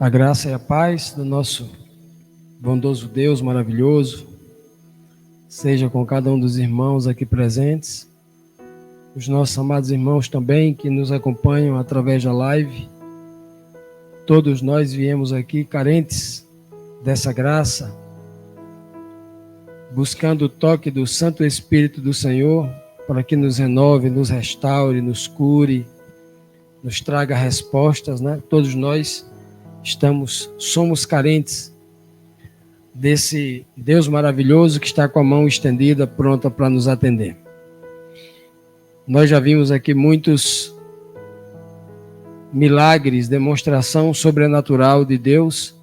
A graça e a paz do nosso bondoso Deus maravilhoso seja com cada um dos irmãos aqui presentes, os nossos amados irmãos também que nos acompanham através da live. Todos nós viemos aqui carentes dessa graça, buscando o toque do Santo Espírito do Senhor para que nos renove, nos restaure, nos cure, nos traga respostas, né? Todos nós somos carentes desse Deus maravilhoso que está com a mão estendida, pronta para nos atender. Nós já vimos aqui muitos milagres, demonstração sobrenatural de Deus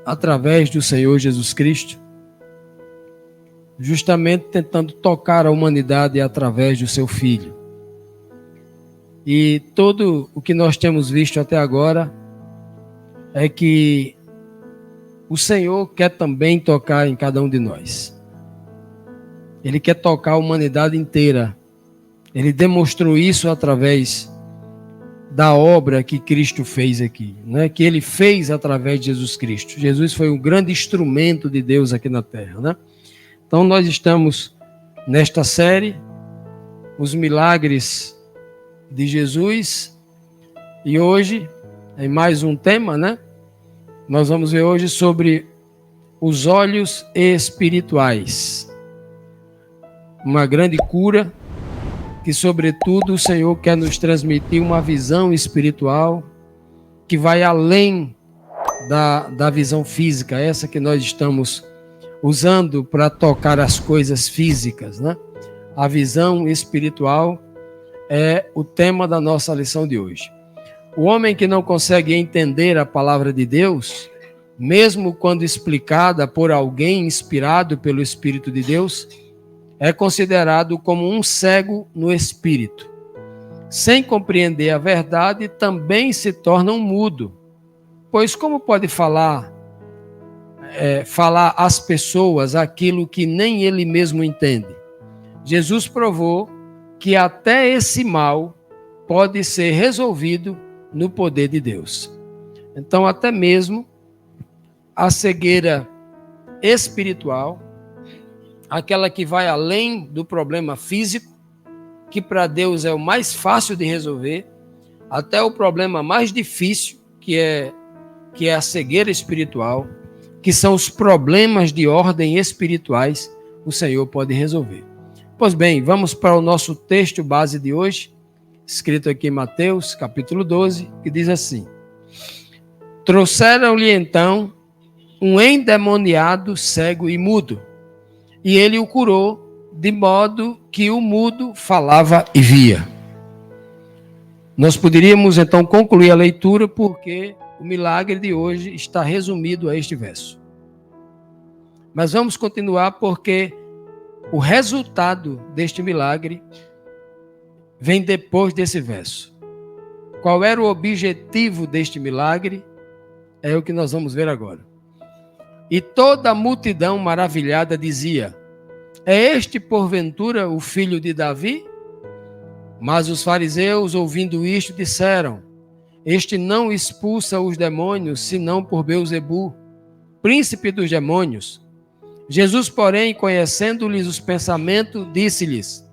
através do Senhor Jesus Cristo, justamente tentando tocar a humanidade através do seu Filho. E tudo o que nós temos visto até agora é que o Senhor quer também tocar em cada um de nós. Ele quer tocar a humanidade inteira. Ele demonstrou isso através da obra que Cristo fez aqui, né? Que ele fez através de Jesus Cristo. Jesus foi um grande instrumento de Deus aqui na terra, né? Então nós estamos nesta série, os milagres de Jesus, e hoje, em mais um tema, né? Nós vamos ver hoje sobre os olhos espirituais. Uma grande cura que, sobretudo, o Senhor quer nos transmitir uma visão espiritual que vai além da visão física, essa que nós estamos usando para tocar as coisas físicas, né? A visão espiritual é o tema da nossa lição de hoje. O homem que não consegue entender a palavra de Deus, mesmo quando explicada por alguém inspirado pelo Espírito de Deus, é considerado como um cego no espírito. Sem compreender a verdade, também se torna um mudo. Pois como pode falar às pessoas aquilo que nem ele mesmo entende? Jesus provou que até esse mal pode ser resolvido no poder de Deus. Então, até mesmo a cegueira espiritual, aquela que vai além do problema físico, que para Deus é o mais fácil de resolver, até o problema mais difícil, que é a cegueira espiritual, que são os problemas de ordem espirituais, o Senhor pode resolver. Pois bem, vamos para o nosso texto base de hoje, escrito aqui em Mateus, capítulo 12, que diz assim: Trouxeram-lhe então um endemoniado, cego e mudo, e ele o curou, de modo que o mudo falava e via. Nós poderíamos então concluir a leitura, porque o milagre de hoje está resumido a este verso. Mas vamos continuar, porque o resultado deste milagre vem depois desse verso. Qual era o objetivo deste milagre? É o que nós vamos ver agora. E toda a multidão maravilhada dizia: É este, porventura, o filho de Davi? Mas os fariseus, ouvindo isto, disseram: Este não expulsa os demônios, senão por Beelzebu, príncipe dos demônios. Jesus, porém, conhecendo-lhes os pensamentos, disse-lhes: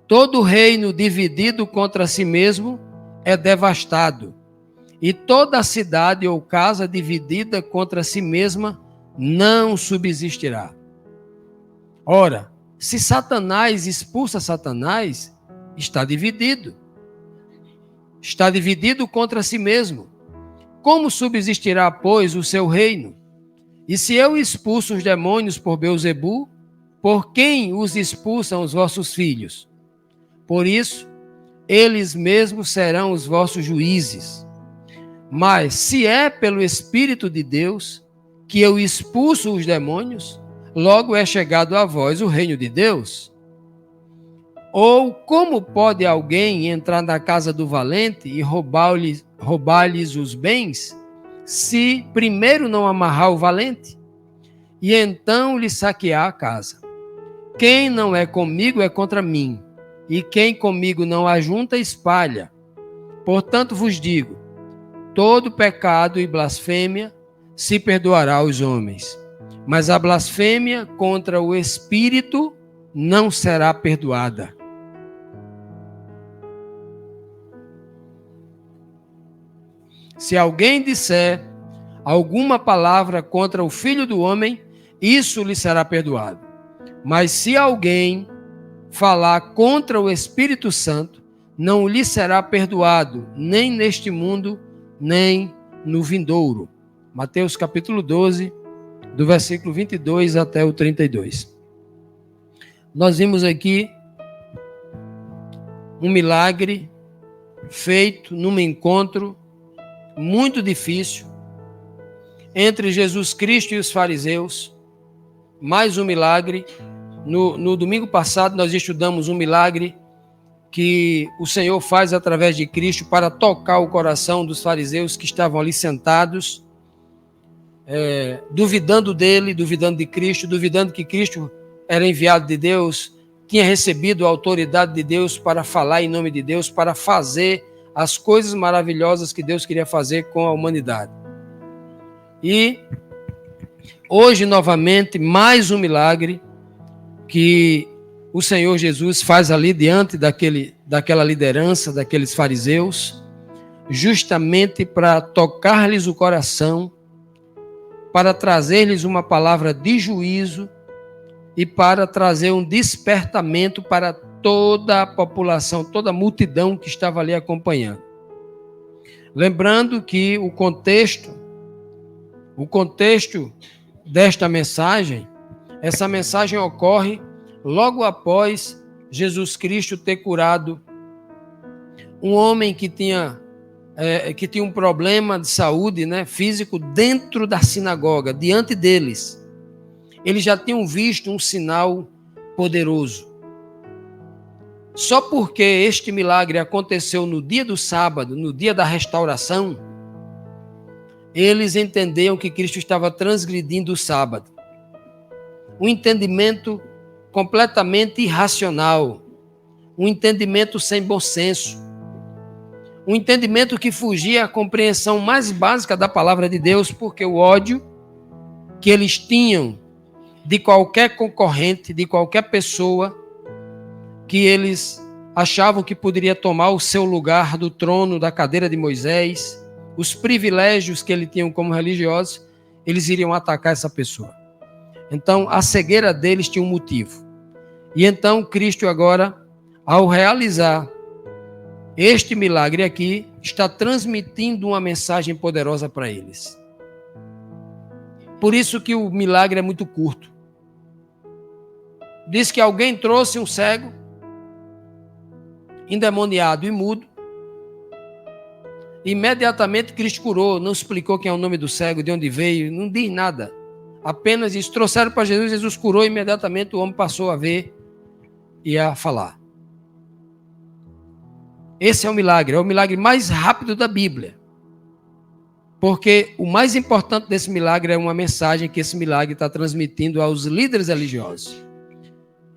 Todo reino dividido contra si mesmo é devastado, e toda cidade ou casa dividida contra si mesma não subsistirá. Ora, se Satanás expulsa Satanás, está dividido. Está dividido contra si mesmo. Como subsistirá, pois, o seu reino? E se eu expulso os demônios por Beelzebu, por quem os expulsam os vossos filhos? Por isso, eles mesmos serão os vossos juízes. Mas se é pelo Espírito de Deus que eu expulso os demônios, logo é chegado a vós o reino de Deus. Ou como pode alguém entrar na casa do valente e roubar-lhes os bens, se primeiro não amarrar o valente, e então lhe saquear a casa? Quem não é comigo é contra mim, e quem comigo não ajunta, espalha. Portanto vos digo, todo pecado e blasfêmia se perdoará aos homens, mas a blasfêmia contra o Espírito não será perdoada. Se alguém disser alguma palavra contra o Filho do Homem, isso lhe será perdoado. Mas se alguém falar contra o Espírito Santo, não lhe será perdoado, nem neste mundo, nem no vindouro. Mateus capítulo 12, do versículo 22 até o 32. Nós vimos aqui um milagre feito num encontro muito difícil entre Jesus Cristo e os fariseus. Mais um milagre. No domingo passado nós estudamos um milagre que o Senhor faz através de Cristo para tocar o coração dos fariseus que estavam ali sentados, duvidando dele, duvidando de Cristo, duvidando que Cristo era enviado de Deus, tinha recebido a autoridade de Deus para falar em nome de Deus, para fazer as coisas maravilhosas que Deus queria fazer com a humanidade. E hoje, novamente, mais um milagre que o Senhor Jesus faz ali diante daquela liderança, daqueles fariseus, justamente para tocar-lhes o coração, para trazer-lhes uma palavra de juízo e para trazer um despertamento para toda a população, toda a multidão que estava ali acompanhando. Lembrando que o contexto desta mensagem, essa mensagem ocorre logo após Jesus Cristo ter curado um homem que tinha um problema de saúde, físico, dentro da sinagoga, diante deles. Eles já tinham visto um sinal poderoso. Só porque este milagre aconteceu no dia do sábado, no dia da restauração, eles entendiam que Cristo estava transgredindo o sábado. Um entendimento completamente irracional, um entendimento sem bom senso, um entendimento que fugia à compreensão mais básica da palavra de Deus, porque o ódio que eles tinham de qualquer concorrente, de qualquer pessoa que eles achavam que poderia tomar o seu lugar do trono, da cadeira de Moisés, os privilégios que eles tinham como religiosos, eles iriam atacar essa pessoa. Então, a cegueira deles tinha um motivo. E então, Cristo agora, ao realizar este milagre aqui, está transmitindo uma mensagem poderosa para eles. Por isso que o milagre é muito curto. Diz que alguém trouxe um cego, endemoniado e mudo. Imediatamente Cristo curou, não explicou quem é o nome do cego, de onde veio, não diz nada. Apenas isso, trouxeram para Jesus, Jesus curou, imediatamente o homem passou a ver e a falar. Esse é o milagre mais rápido da Bíblia. Porque o mais importante desse milagre é uma mensagem que esse milagre está transmitindo aos líderes religiosos.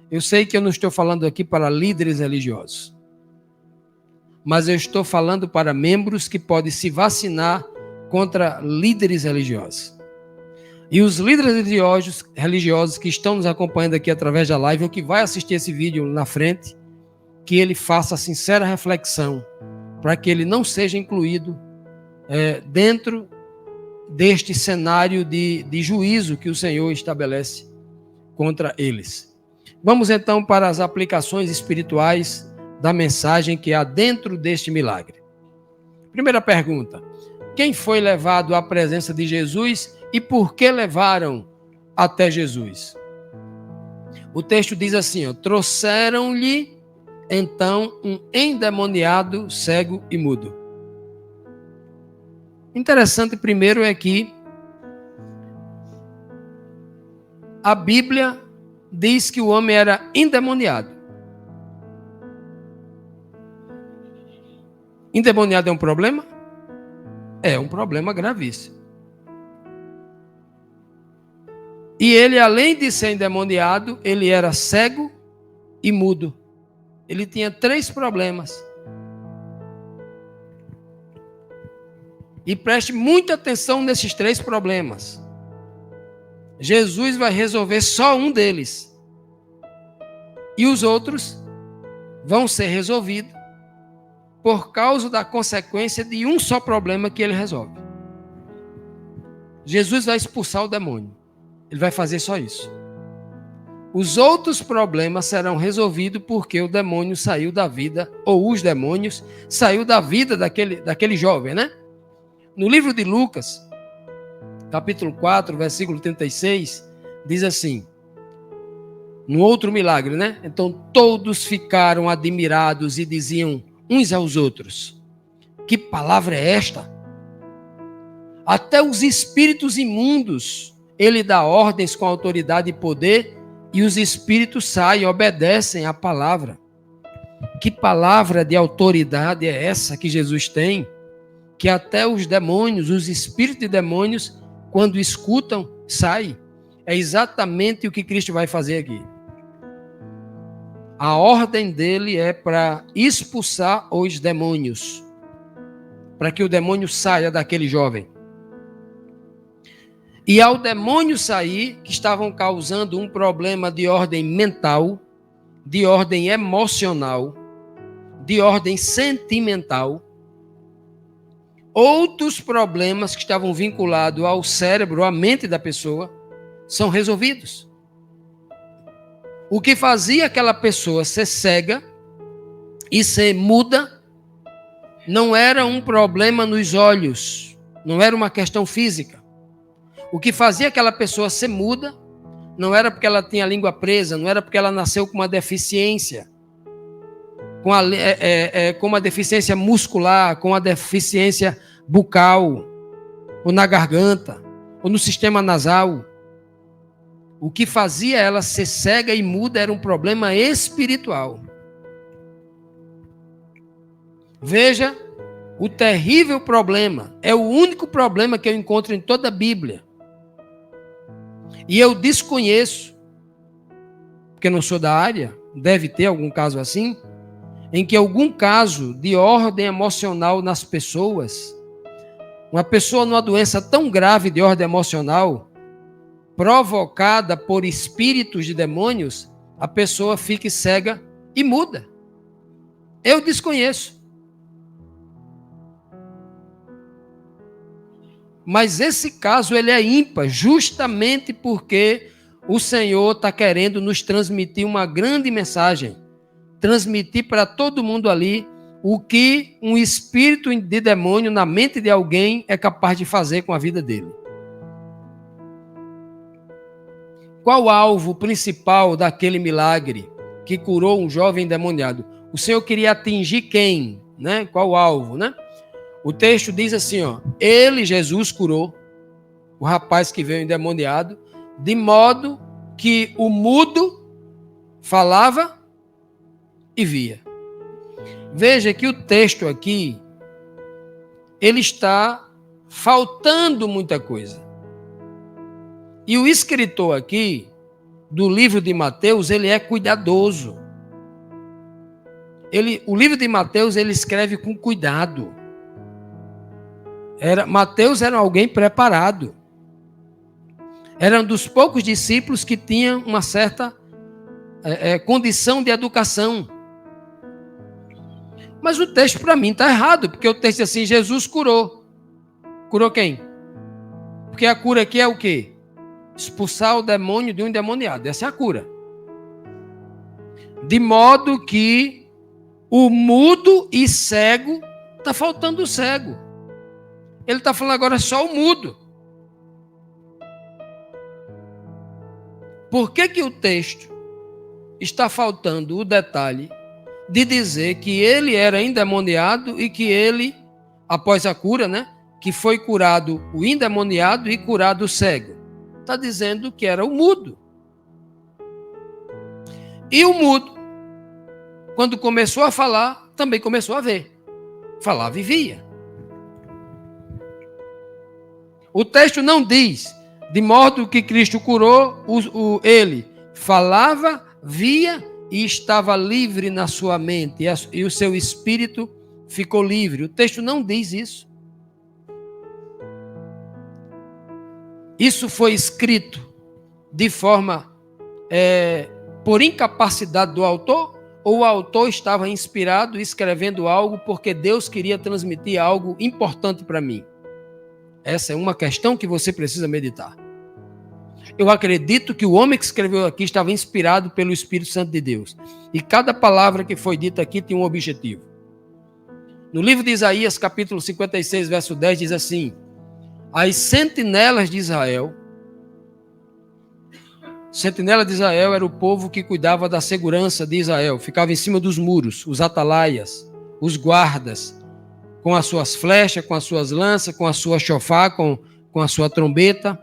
Eu sei que eu não estou falando aqui para líderes religiosos, mas eu estou falando para membros que podem se vacinar contra líderes religiosos. E os líderes religiosos que estão nos acompanhando aqui através da live, ou que vai assistir esse vídeo na frente, que ele faça a sincera reflexão, para que ele não seja incluído dentro deste cenário de juízo que o Senhor estabelece contra eles. Vamos então para as aplicações espirituais da mensagem que há dentro deste milagre. Primeira pergunta: quem foi levado à presença de Jesus e por que levaram até Jesus? O texto diz assim: trouxeram-lhe então um endemoniado, cego e mudo. Interessante primeiro é que a Bíblia diz que o homem era endemoniado. Endemoniado é um problema? É um problema gravíssimo. E ele, além de ser endemoniado, ele era cego e mudo. Ele tinha 3 problemas. E preste muita atenção nesses 3 problemas. Jesus vai resolver só um deles. E os outros vão ser resolvidos por causa da consequência de um só problema que ele resolve. Jesus vai expulsar o demônio. Ele vai fazer só isso. Os outros problemas serão resolvidos porque o demônio saiu da vida, ou os demônios saiu da vida daquele jovem, né? No livro de Lucas, capítulo 4, versículo 36, diz assim, no outro milagre, né? Então todos ficaram admirados e diziam uns aos outros, que palavra é esta? Até os espíritos imundos, ele dá ordens com autoridade e poder, e os espíritos saem, obedecem à palavra. Que palavra de autoridade é essa que Jesus tem? Que até os demônios, os espíritos de demônios, quando escutam, saem. É exatamente o que Cristo vai fazer aqui. A ordem dele é para expulsar os demônios, para que o demônio saia daquele jovem. E ao demônio sair, que estavam causando um problema de ordem mental, de ordem emocional, de ordem sentimental, outros problemas que estavam vinculados ao cérebro, à mente da pessoa, são resolvidos. O que fazia aquela pessoa ser cega e ser muda não era um problema nos olhos, não era uma questão física. O que fazia aquela pessoa ser muda não era porque ela tinha a língua presa, não era porque ela nasceu com uma deficiência, com uma deficiência muscular, com uma deficiência bucal, ou na garganta, ou no sistema nasal. O que fazia ela ser cega e muda era um problema espiritual. Veja o terrível problema. É o único problema que eu encontro em toda a Bíblia. E eu desconheço, porque não sou da área, deve ter algum caso assim, em que algum caso de ordem emocional nas pessoas, uma pessoa numa doença tão grave de ordem emocional, provocada por espíritos de demônios, a pessoa fique cega e muda. Eu desconheço. Mas esse caso ele é ímpar, justamente porque o Senhor está querendo nos transmitir uma grande mensagem, transmitir para todo mundo ali o que um espírito de demônio na mente de alguém é capaz de fazer com a vida dele. Qual o alvo principal daquele milagre que curou um jovem endemoniado? O Senhor queria atingir quem? Né? Qual o alvo, né? O texto diz assim, ó, ele, Jesus, curou o rapaz que veio endemoniado, de modo que o mudo falava e via. Veja que o texto aqui, ele está faltando muita coisa. E o escritor aqui, do livro de Mateus, ele é cuidadoso. O livro de Mateus, ele escreve com cuidado. Mateus era alguém preparado. Era um dos poucos discípulos que tinham uma certa condição de educação. Mas o texto para mim está errado, porque o texto diz assim, Jesus curou. Curou quem? Porque a cura aqui é o quê? Expulsar o demônio de um endemoniado. Essa é a cura. De modo que o mudo e cego, está faltando o cego. Ele está falando agora só o mudo. Por que o texto está faltando o detalhe de dizer que ele era endemoniado e que ele, após a cura, né, que foi curado o endemoniado e curado o cego? Está dizendo que era o mudo. E o mudo, quando começou a falar, também começou a ver. Falava e via. O texto não diz, de modo que Cristo curou, ele falava, via e estava livre na sua mente, e o seu espírito ficou livre. O texto não diz isso. Isso foi escrito de forma por incapacidade do autor, ou o autor estava inspirado escrevendo algo porque Deus queria transmitir algo importante para mim? Essa é uma questão que você precisa meditar. Eu acredito que o homem que escreveu aqui estava inspirado pelo Espírito Santo de Deus. E cada palavra que foi dita aqui tinha um objetivo. No livro de Isaías, capítulo 56, verso 10, diz assim: as sentinelas de Israel. Sentinela de Israel era o povo que cuidava da segurança de Israel. Ficava em cima dos muros, os atalaias, os guardas, com as suas flechas, com as suas lanças, com a sua chofá, com a sua trombeta,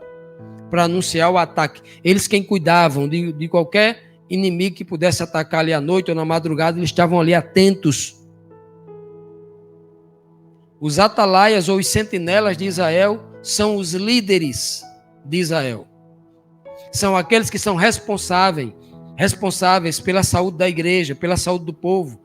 para anunciar o ataque. Eles quem cuidavam de qualquer inimigo que pudesse atacar ali à noite ou na madrugada, eles estavam ali atentos. Os atalaias ou os sentinelas de Israel são os líderes de Israel. São aqueles que são responsáveis pela saúde da igreja, pela saúde do povo,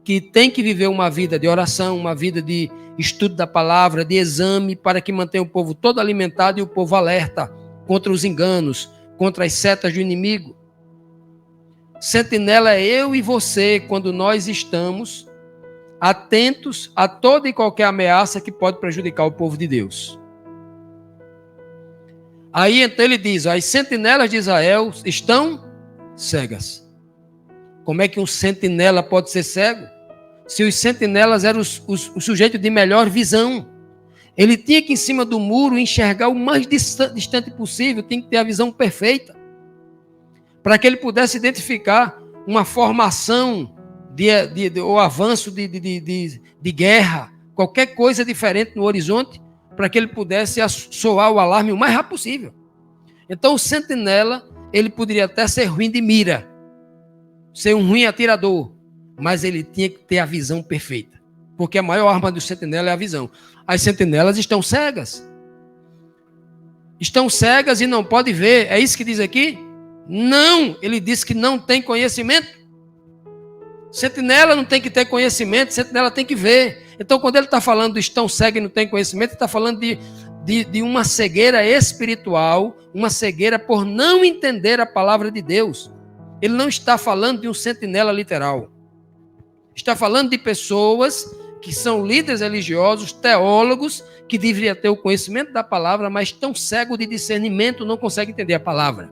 que tem que viver uma vida de oração, uma vida de estudo da palavra, de exame, para que mantenha o povo todo alimentado e o povo alerta contra os enganos, contra as setas do inimigo. Sentinela é eu e você, quando nós estamos atentos a toda e qualquer ameaça que pode prejudicar o povo de Deus. Aí então ele diz: as sentinelas de Israel estão cegas. Como é que um sentinela pode ser cego? Se os sentinelas eram os sujeitos de melhor visão. Ele tinha que, em cima do muro, enxergar o mais distante possível, tinha que ter a visão perfeita, para que ele pudesse identificar uma formação ou avanço de guerra, qualquer coisa diferente no horizonte, para que ele pudesse soar o alarme o mais rápido possível. Então o sentinela, ele poderia até ser ruim de mira, ser um ruim atirador, mas ele tinha que ter a visão perfeita, porque a maior arma do sentinela é a visão. As sentinelas estão cegas. Estão cegas e não podem ver. É isso que diz aqui? Não, ele diz que não tem conhecimento. Sentinela não tem que ter conhecimento, sentinela tem que ver. Então, quando ele está falando de estão cegos e não tem conhecimento, ele está falando de uma cegueira espiritual, uma cegueira por não entender a palavra de Deus. Ele não está falando de um sentinela literal. Está falando de pessoas que são líderes religiosos, teólogos, que deveriam ter o conhecimento da palavra, mas estão cegos de discernimento, não conseguem entender a palavra.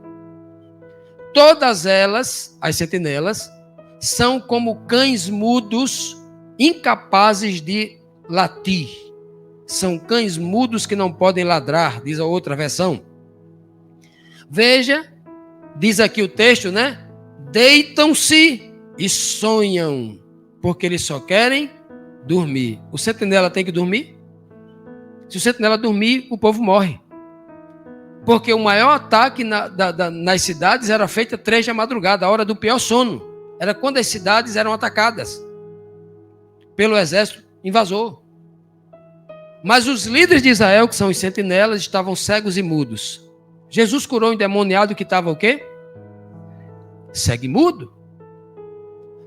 Todas elas, as sentinelas, são como cães mudos, incapazes de latir. São cães mudos que não podem ladrar, diz a outra versão. Veja, diz aqui o texto, né? Deitam-se e sonham, porque eles só querem dormir. O sentinela tem que dormir? Se o sentinela dormir, o povo morre. Porque o maior ataque nas cidades era feito às 3 da madrugada, a hora do pior sono. Era quando as cidades eram atacadas pelo exército invasor. Mas os líderes de Israel, que são os sentinelas, estavam cegos e mudos. Jesus curou um endemoniado que estava o quê? Cego e mudo.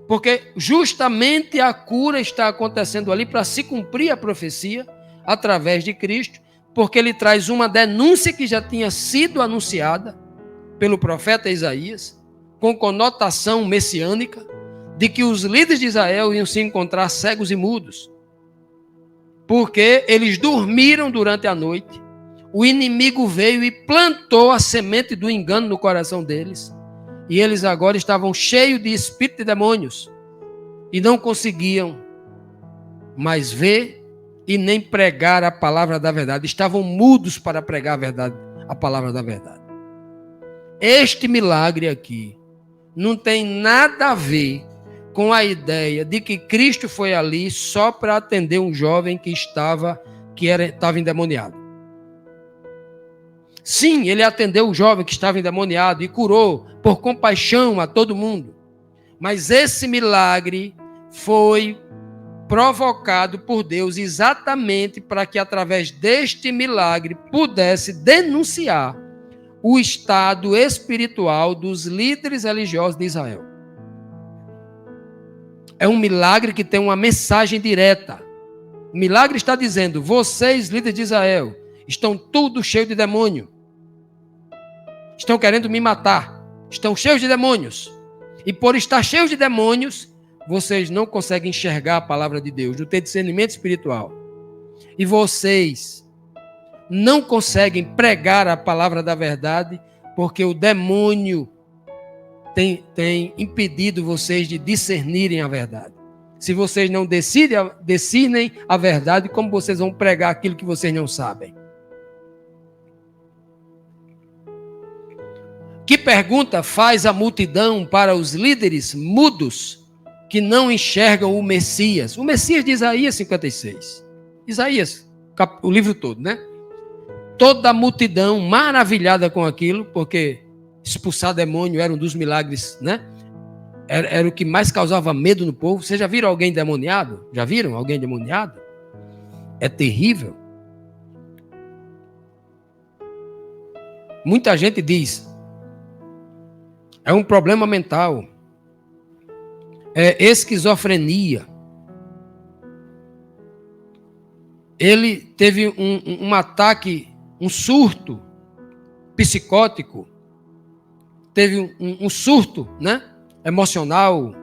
Porque justamente a cura está acontecendo ali para se cumprir a profecia através de Cristo, porque ele traz uma denúncia que já tinha sido anunciada pelo profeta Isaías, com conotação messiânica, de que os líderes de Israel iam se encontrar cegos e mudos, porque eles dormiram durante a noite, o inimigo veio e plantou a semente do engano no coração deles, e eles agora estavam cheios de espírito de demônios, e não conseguiam mais ver e nem pregar a palavra da verdade, estavam mudos para pregar a verdade, a palavra da verdade. Este milagre aqui não tem nada a ver com a ideia de que Cristo foi ali só para atender um jovem que estava endemoniado. Sim, ele atendeu o jovem que estava endemoniado e curou por compaixão a todo mundo. Mas esse milagre foi provocado por Deus exatamente para que através deste milagre pudesse denunciar o estado espiritual dos líderes religiosos de Israel. É um milagre que tem uma mensagem direta. O milagre está dizendo: vocês, líderes de Israel, estão tudo cheio de demônio. Estão querendo me matar. Estão cheios de demônios. E por estar cheios de demônios, vocês não conseguem enxergar a palavra de Deus, não tem discernimento espiritual. E vocês não conseguem pregar a palavra da verdade, porque o demônio tem impedido vocês de discernirem a verdade. Se vocês não discernem a verdade, como vocês vão pregar aquilo que vocês não sabem? Que pergunta faz a multidão para os líderes mudos que não enxergam o Messias? O Messias de Isaías 56. Isaías, o livro todo, né? Toda a multidão maravilhada com aquilo, porque expulsar demônio era um dos milagres, né? Era o que mais causava medo no povo. Vocês já viram alguém demoniado? Já viram alguém demoniado? É terrível. Muita gente diz, é um problema mental, é esquizofrenia. Ele teve um ataque, um surto psicótico, teve um surto, né? Emocional,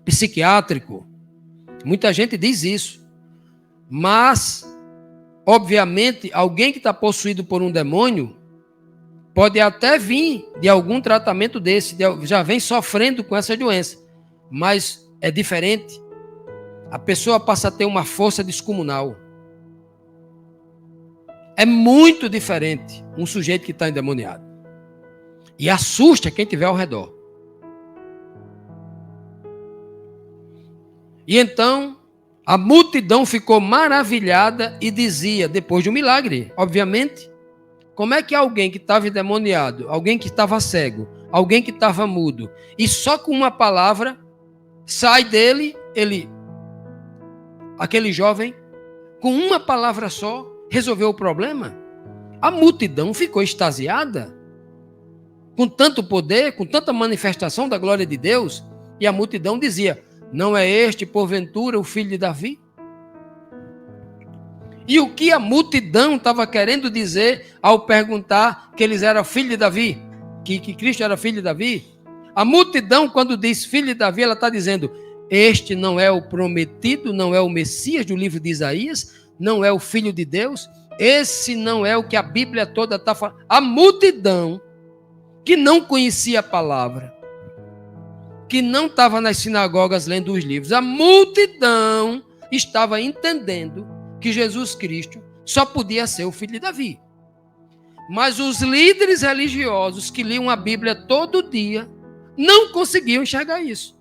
psiquiátrico. Muita gente diz isso. Mas, obviamente, alguém que está possuído por um demônio pode até vir de algum tratamento desse, já vem sofrendo com essa doença. Mas é diferente. A pessoa passa a ter uma força descomunal. É muito diferente um sujeito que está endemoniado. E assusta quem estiver ao redor. E então, a multidão ficou maravilhada e dizia, depois de um milagre, obviamente, como é que alguém que estava endemoniado, alguém que estava cego, alguém que estava mudo, e só com uma palavra, sai dele, aquele jovem, com uma palavra só, resolveu o problema? A multidão ficou extasiada, com tanto poder, com tanta manifestação da glória de Deus, e a multidão dizia, não é este, porventura, o filho de Davi? E o que a multidão estava querendo dizer ao perguntar que eles eram filho de Davi? Que Cristo era filho de Davi? A multidão, quando diz filho de Davi, ela está dizendo, este não é o prometido, não é o Messias do livro de Isaías, não é o filho de Deus, esse não é o que a Bíblia toda está falando. A multidão que não conhecia a palavra, que não estava nas sinagogas lendo os livros, a multidão estava entendendo que Jesus Cristo só podia ser o filho de Davi. Mas os líderes religiosos que liam a Bíblia todo dia não conseguiam enxergar isso.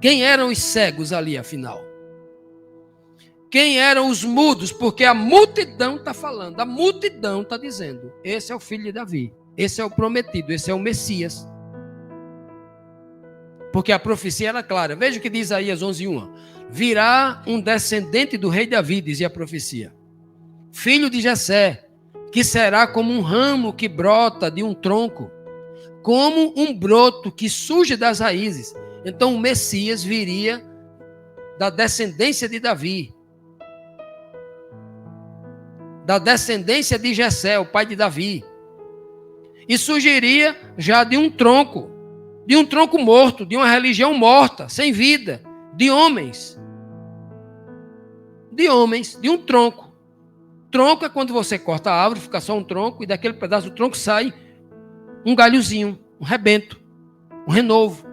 Quem eram os cegos ali, afinal? Quem eram os mudos? Porque a multidão está falando, a multidão está dizendo, esse é o filho de Davi, esse é o prometido, esse é o Messias. Porque a profecia era clara. Veja o que diz Isaías 11:1. Virá um descendente do rei Davi, dizia a profecia. Filho de Jessé, que será como um ramo que brota de um tronco, como um broto que surge das raízes. Então o Messias viria da descendência de Davi, da descendência de Jessé, o pai de Davi. E surgiria já de um tronco morto, de uma religião morta, sem vida, de homens, de um tronco. Tronco é quando você corta a árvore, fica só um tronco, e daquele pedaço do tronco sai um galhozinho, um rebento, um renovo.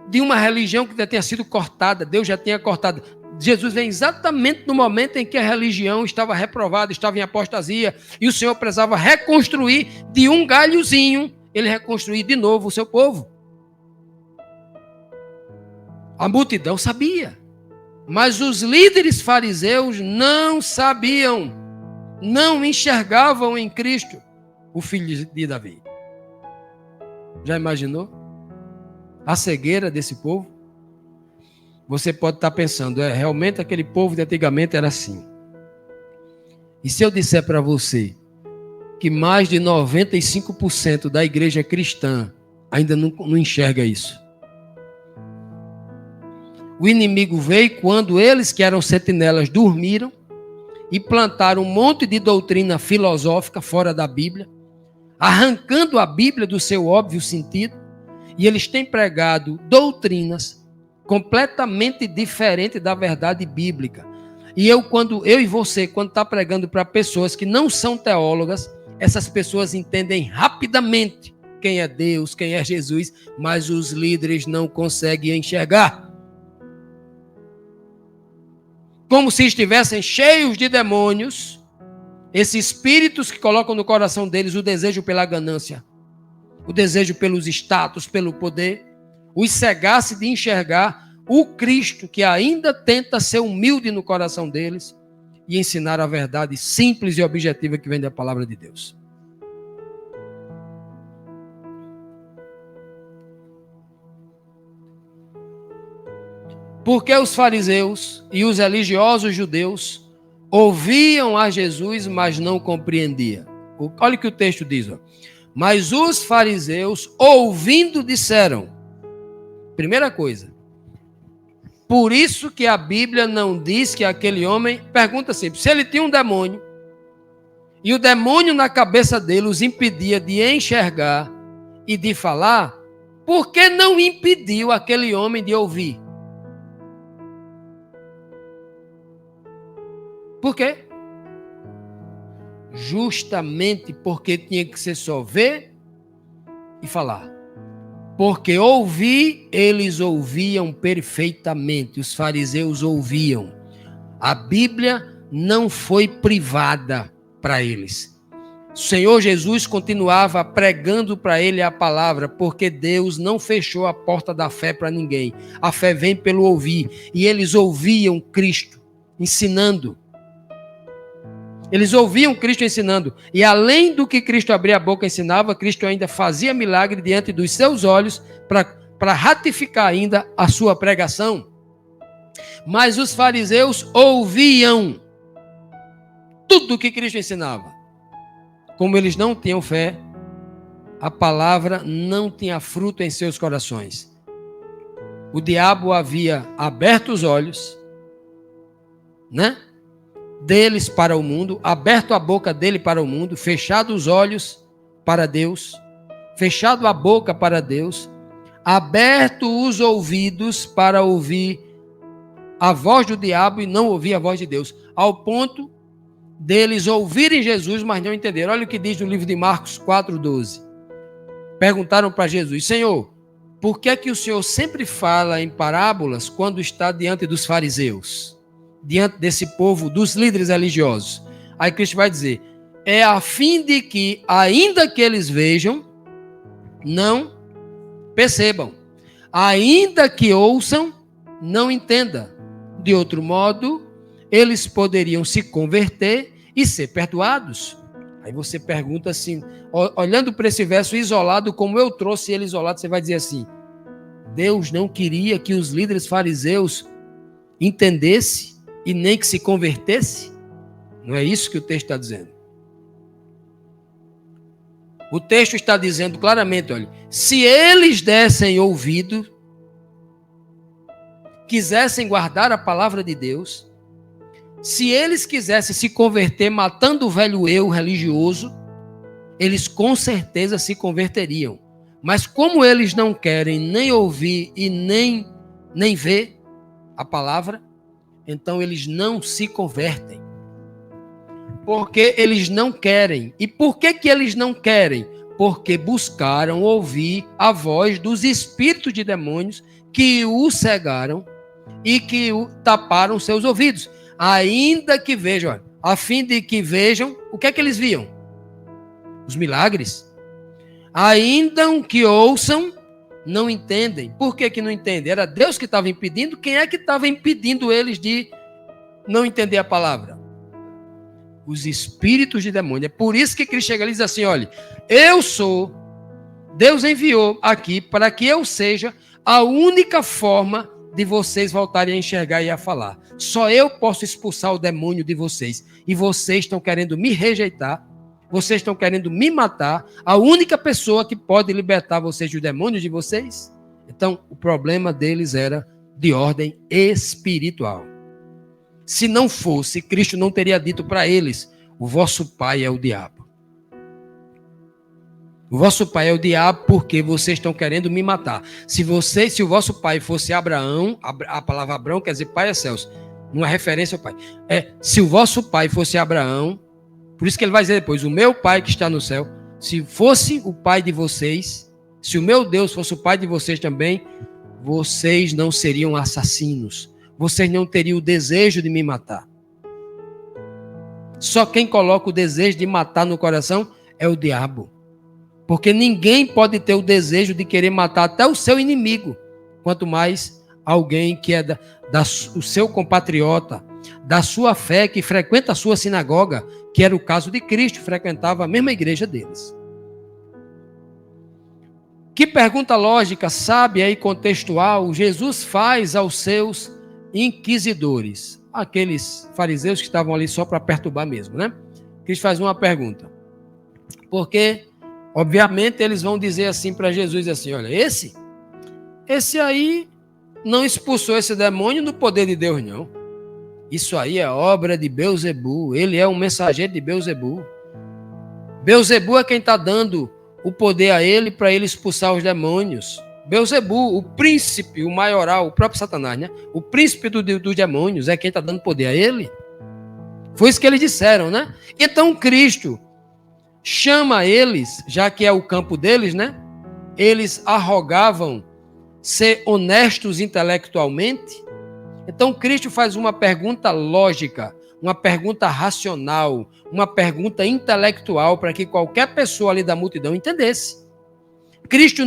De uma religião que já tenha sido cortada, Deus já tinha cortado. Jesus vem exatamente no momento em que a religião estava reprovada, estava em apostasia, e o Senhor precisava reconstruir de um galhozinho, ele reconstruir de novo o seu povo. A multidão sabia, mas os líderes fariseus não sabiam, não enxergavam em Cristo o filho de Davi. Já imaginou a cegueira desse povo? Você pode estar pensando, realmente aquele povo de antigamente era assim. E se eu disser para você que mais de 95% da igreja cristã ainda não enxerga isso? O inimigo veio quando eles que eram sentinelas dormiram, e plantaram um monte de doutrina filosófica fora da Bíblia, arrancando a Bíblia do seu óbvio sentido, e eles têm pregado doutrinas completamente diferentes da verdade bíblica. E eu e você, quando está pregando para pessoas que não são teólogas, essas pessoas entendem rapidamente quem é Deus, quem é Jesus, mas os líderes não conseguem enxergar. Como se estivessem cheios de demônios, esses espíritos que colocam no coração deles o desejo pela ganância, o desejo pelos status, pelo poder, os cegasse de enxergar o Cristo que ainda tenta ser humilde no coração deles e ensinar a verdade simples e objetiva que vem da palavra de Deus. Porque os fariseus e os religiosos judeus ouviam a Jesus, mas não compreendiam. Olha o que o texto diz. Ó. Mas os fariseus, ouvindo, disseram. Primeira coisa. Por isso que a Bíblia não diz que aquele homem... Pergunta simples. Se ele tinha um demônio, e o demônio na cabeça dele os impedia de enxergar e de falar, por que não impediu aquele homem de ouvir? Por quê? Justamente porque tinha que ser só ver e falar. Porque ouvir, eles ouviam perfeitamente. Os fariseus ouviam. A Bíblia não foi privada para eles. O Senhor Jesus continuava pregando para ele a palavra, porque Deus não fechou a porta da fé para ninguém. A fé vem pelo ouvir. E eles ouviam Cristo ensinando. Eles ouviam Cristo ensinando. E além do que Cristo abria a boca e ensinava, Cristo ainda fazia milagre diante dos seus olhos para ratificar ainda a sua pregação. Mas os fariseus ouviam tudo o que Cristo ensinava. Como eles não tinham fé, a palavra não tinha fruto em seus corações. O diabo havia aberto os olhos, né? Deles para o mundo, aberto a boca dele para o mundo, fechado os olhos para Deus, fechado a boca para Deus, aberto os ouvidos para ouvir a voz do diabo e não ouvir a voz de Deus, ao ponto deles ouvirem Jesus, mas não entenderam. Olha o que diz no livro de Marcos 4:12. Perguntaram para Jesus: Senhor, por que é que o Senhor sempre fala em parábolas quando está diante dos fariseus? Diante desse povo, dos líderes religiosos. Aí Cristo vai dizer, é a fim de que, ainda que eles vejam, não percebam. Ainda que ouçam, não entendam. De outro modo, eles poderiam se converter e ser perdoados. Aí você pergunta assim, olhando para esse verso isolado, como eu trouxe ele isolado, você vai dizer assim, Deus não queria que os líderes fariseus entendessem e nem que se convertesse? Não é isso que o texto está dizendo. O texto está dizendo claramente, olha, se eles dessem ouvido, quisessem guardar a palavra de Deus, se eles quisessem se converter matando o velho eu religioso, eles com certeza se converteriam. Mas como eles não querem nem ouvir e nem ver a palavra, então eles não se convertem. Porque eles não querem. E por que eles não querem? Porque buscaram ouvir a voz dos espíritos de demônios que o cegaram e que o taparam seus ouvidos. Ainda que vejam, olha, a fim de que vejam, o que é que eles viam? Os milagres. Ainda que ouçam, não entendem. Por que não entendem? Era Deus que estava impedindo? Quem é que estava impedindo eles de não entender a palavra? Os espíritos de demônio. É por isso que Cristo chega ali e diz assim, olha, eu sou, Deus enviou aqui para que eu seja a única forma de vocês voltarem a enxergar e a falar. Só eu posso expulsar o demônio de vocês. E vocês estão querendo me rejeitar. Vocês estão querendo me matar. A única pessoa que pode libertar vocês dos demônios de vocês. Então, o problema deles era de ordem espiritual. Se não fosse, Cristo não teria dito para eles: o vosso pai é o diabo. O vosso pai é o diabo porque vocês estão querendo me matar. Se o vosso pai fosse Abraão, a palavra Abraão quer dizer pai é céus, uma referência ao pai. Se o vosso pai fosse Abraão, por isso que ele vai dizer depois: o meu pai que está no céu, se fosse o pai de vocês, se o meu Deus fosse o pai de vocês também, vocês não seriam assassinos. Vocês não teriam o desejo de me matar. Só quem coloca o desejo de matar no coração é o diabo. Porque ninguém pode ter o desejo de querer matar até o seu inimigo, quanto mais alguém que é o seu compatriota, da sua fé, que frequenta a sua sinagoga, que era o caso de Cristo, frequentava a mesma igreja deles. Que pergunta lógica, sábia e contextual Jesus faz aos seus inquisidores, aqueles fariseus que estavam ali só para perturbar mesmo, né? Cristo faz uma pergunta. Porque, obviamente, eles vão dizer assim para Jesus, assim: olha, esse aí não expulsou esse demônio no poder de Deus, não. Isso aí é obra de Belzebu, ele é um mensageiro de Belzebu. Belzebu é quem está dando o poder a ele para ele expulsar os demônios. Belzebu, o príncipe, o maioral, o próprio Satanás, né? O príncipe dos demônios é quem está dando poder a ele. Foi isso que eles disseram, né? Então Cristo chama eles, já que é o campo deles, né? Eles arrogavam ser honestos intelectualmente. Então Cristo faz uma pergunta lógica, uma pergunta racional, uma pergunta intelectual para que qualquer pessoa ali da multidão entendesse. Cristo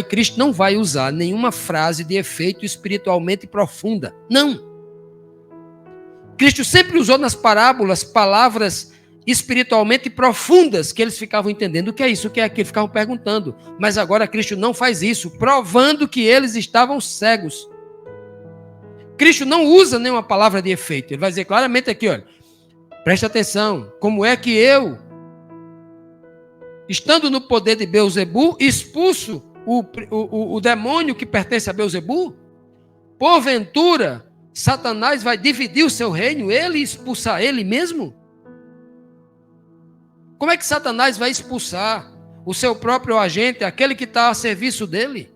Cristo não vai usar nenhuma frase de efeito espiritualmente profunda. Não. Cristo sempre usou nas parábolas palavras espiritualmente profundas que eles ficavam entendendo. O que é isso? O que é aquilo? Ficavam perguntando. Mas agora Cristo não faz isso, provando que eles estavam cegos. Cristo não usa nenhuma palavra de efeito. Ele vai dizer claramente aqui, olha, preste atenção, como é que eu, estando no poder de Belzebu, expulso o demônio que pertence a Belzebu? Porventura, Satanás vai dividir o seu reino, ele expulsar ele mesmo? Como é que Satanás vai expulsar o seu próprio agente, aquele que está a serviço dele?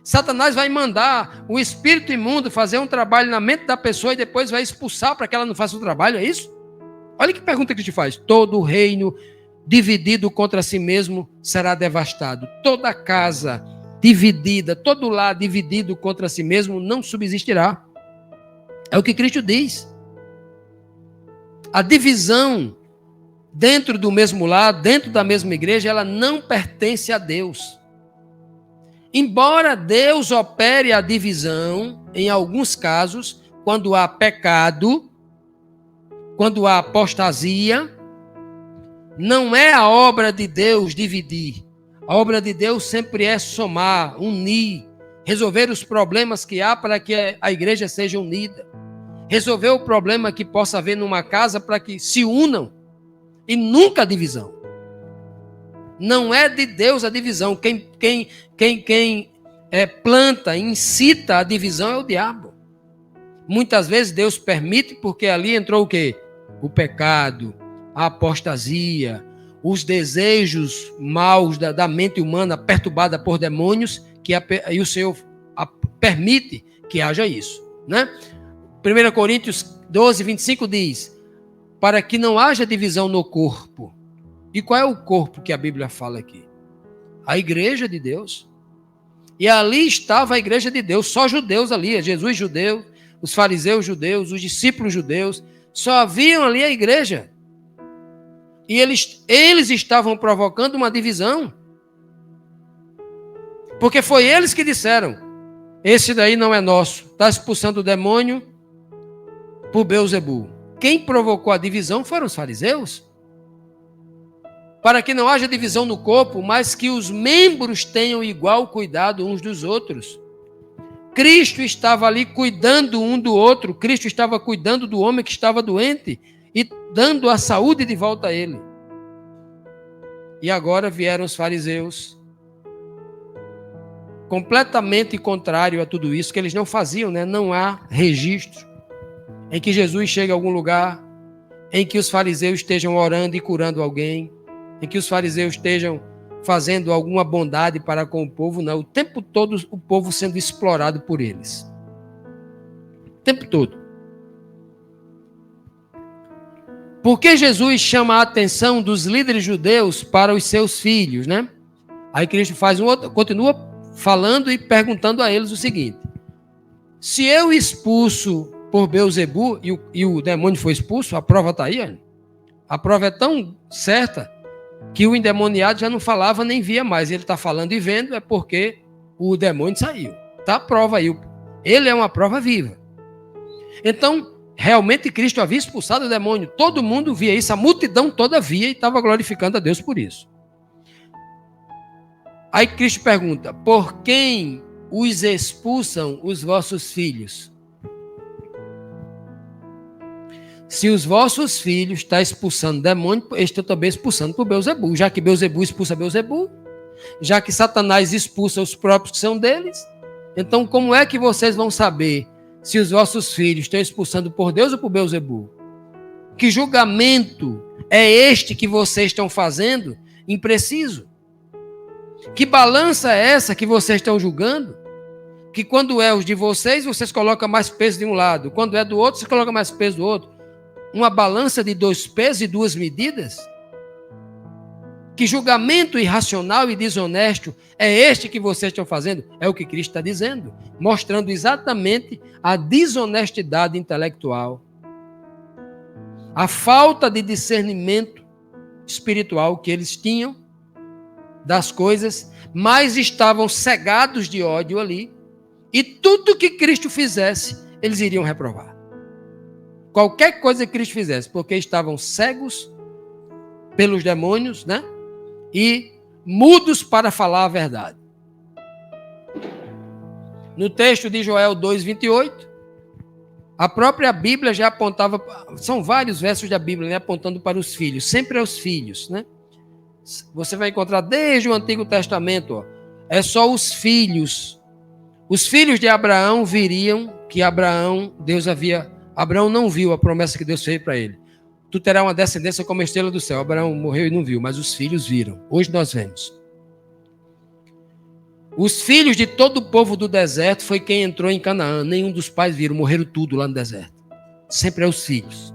Satanás vai mandar o espírito imundo fazer um trabalho na mente da pessoa e depois vai expulsar para que ela não faça o trabalho, é isso? Olha que pergunta que te faz. Todo reino dividido contra si mesmo será devastado. Toda casa dividida, todo lar dividido contra si mesmo não subsistirá. É o que Cristo diz. A divisão dentro do mesmo lar, dentro da mesma igreja, ela não pertence a Deus. Embora Deus opere a divisão, em alguns casos, quando há pecado, quando há apostasia, não é a obra de Deus dividir. A obra de Deus sempre é somar, unir, resolver os problemas que há para que a igreja seja unida. Resolver o problema que possa haver numa casa para que se unam e nunca a divisão. Não é de Deus a divisão. Quem planta, incita a divisão é o diabo. Muitas vezes Deus permite porque ali entrou o quê? O pecado, a apostasia, os desejos maus da mente humana perturbada por demônios, e o Senhor permite que haja isso, né? 1 Coríntios 12, 25 diz: para que não haja divisão no corpo. E qual é o corpo que a Bíblia fala aqui? A igreja de Deus. E ali estava a igreja de Deus, só judeus ali, Jesus judeu, os fariseus judeus, os discípulos judeus, só haviam ali a igreja. E eles estavam provocando uma divisão. Porque foi eles que disseram: esse daí não é nosso, está expulsando o demônio por Belzebu. Quem provocou a divisão foram os fariseus. Para que não haja divisão no corpo, mas que os membros tenham igual cuidado uns dos outros. Cristo estava ali cuidando um do outro. Cristo estava cuidando do homem que estava doente e dando a saúde de volta a ele. E agora vieram os fariseus, completamente contrário a tudo isso, que eles não faziam, né? Não há registro. em que Jesus chega a algum lugar, em que os fariseus estejam orando e curando alguém, em que os fariseus estejam fazendo alguma bondade para com o povo, não. O tempo todo o povo sendo explorado por eles. O tempo todo. Por que Jesus chama a atenção dos líderes judeus para os seus filhos, né? Aí Cristo continua falando e perguntando a eles o seguinte: se eu expulso por Beelzebu e o demônio foi expulso, a prova está aí, olha. A prova é tão certa que o endemoniado já não falava nem via mais. Ele está falando e vendo, é porque o demônio saiu. Está a prova aí. Ele é uma prova viva. Então, realmente Cristo havia expulsado o demônio. Todo mundo via isso, a multidão toda via e estava glorificando a Deus por isso. Aí Cristo pergunta: por quem os expulsam os vossos filhos? Se os vossos filhos estão expulsando demônio, eles estão também expulsando por Beelzebu. Já que Beelzebu expulsa Beelzebu, já que Satanás expulsa os próprios que são deles, então como é que vocês vão saber se os vossos filhos estão expulsando por Deus ou por Beelzebu? Que julgamento é este que vocês estão fazendo? Impreciso. Que balança é essa que vocês estão julgando? Que quando é os de vocês colocam mais peso de um lado. Quando é do outro, você coloca mais peso do outro. Uma balança de 2 pesos e 2 medidas? Que julgamento irracional e desonesto é este que vocês estão fazendo? É o que Cristo está dizendo, mostrando exatamente a desonestidade intelectual, a falta de discernimento espiritual que eles tinham das coisas, mas estavam cegados de ódio ali, e tudo que Cristo fizesse, eles iriam reprovar. Qualquer coisa que Cristo fizesse, porque estavam cegos pelos demônios, né? E mudos para falar a verdade. No texto de Joel 2:28, a própria Bíblia já apontava, são vários versos da Bíblia, né, apontando para os filhos, sempre aos filhos, né? Você vai encontrar desde o Antigo Testamento, ó, é só os filhos de Abraão viriam, que Abraão não viu a promessa que Deus fez para ele. Tu terás uma descendência como a estrela do céu. Abraão morreu e não viu, mas os filhos viram. Hoje nós vemos. Os filhos de todo o povo do deserto foi quem entrou em Canaã. Nenhum dos pais viram, morreram tudo lá no deserto. Sempre é os filhos.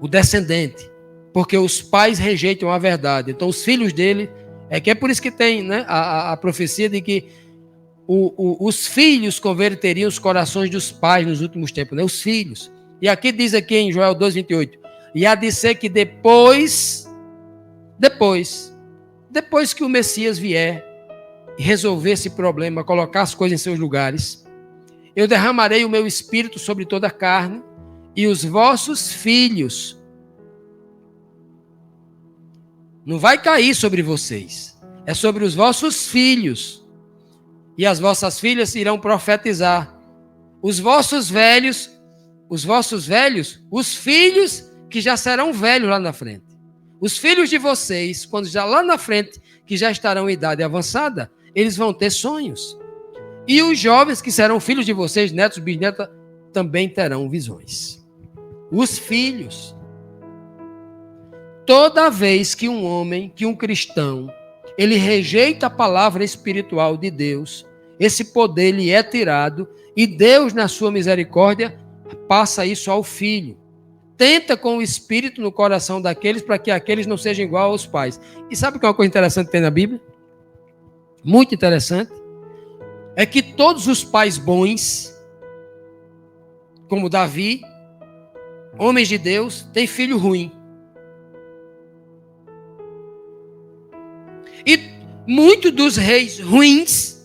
O descendente. Porque os pais rejeitam a verdade. Então os filhos dele, é por isso que tem, né, a profecia de que os filhos converteriam os corações dos pais nos últimos tempos, né? Os filhos. E aqui diz aqui em Joel 2:28, e há de ser que depois que o Messias vier e resolver esse problema, colocar as coisas em seus lugares, eu derramarei o meu espírito sobre toda a carne, e os vossos filhos, não vai cair sobre vocês, é sobre os vossos filhos, e as vossas filhas irão profetizar. Os filhos que já serão velhos lá na frente. Os filhos de vocês, quando já lá na frente, que já estarão em idade avançada, eles vão ter sonhos. E os jovens que serão filhos de vocês, netos, bisnetos, também terão visões. Os filhos. Toda vez que um homem, que um cristão, ele rejeita a palavra espiritual de Deus, esse poder lhe é tirado e Deus, na sua misericórdia, passa isso ao filho. Tenta com o espírito no coração daqueles para que aqueles não sejam igual aos pais. E sabe o que é uma coisa interessante que tem na Bíblia? Muito interessante. É que todos os pais bons, como Davi, homens de Deus, têm filho ruim. E muitos dos reis ruins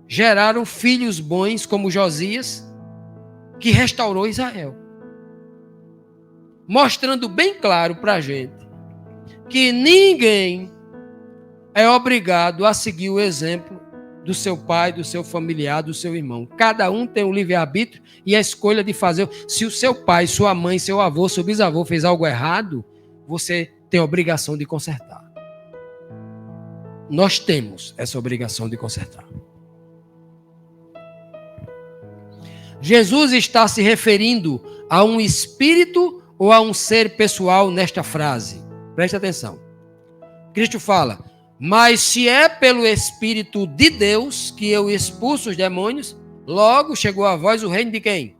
geraram filhos bons, como Josias, que restaurou Israel. Mostrando bem claro para a gente que ninguém é obrigado a seguir o exemplo do seu pai, do seu familiar, do seu irmão. Cada um tem o livre-arbítrio e a escolha de fazer. Se o seu pai, sua mãe, seu avô, seu bisavô fez algo errado, você tem a obrigação de consertar. Nós temos essa obrigação de consertar. Jesus está se referindo a um espírito ou a um ser pessoal nesta frase? Preste atenção. Cristo fala: mas se é pelo Espírito de Deus que eu expulso os demônios, logo chegou a vós o reino de quem?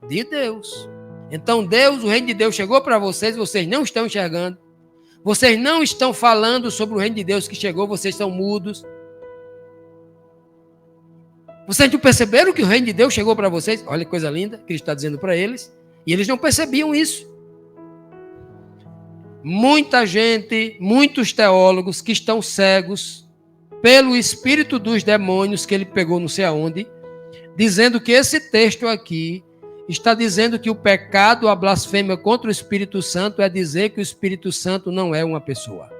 De Deus. Então Deus, o reino de Deus chegou para vocês, vocês não estão enxergando. Vocês não estão falando sobre o reino de Deus que chegou, vocês estão mudos. Vocês não perceberam que o reino de Deus chegou para vocês? Olha que coisa linda, Cristo está dizendo para eles. E eles não percebiam isso. Muita gente, muitos teólogos que estão cegos pelo espírito dos demônios que ele pegou não sei aonde, dizendo que esse texto aqui está dizendo que o pecado, a blasfêmia contra o Espírito Santo é dizer que o Espírito Santo não é uma pessoa.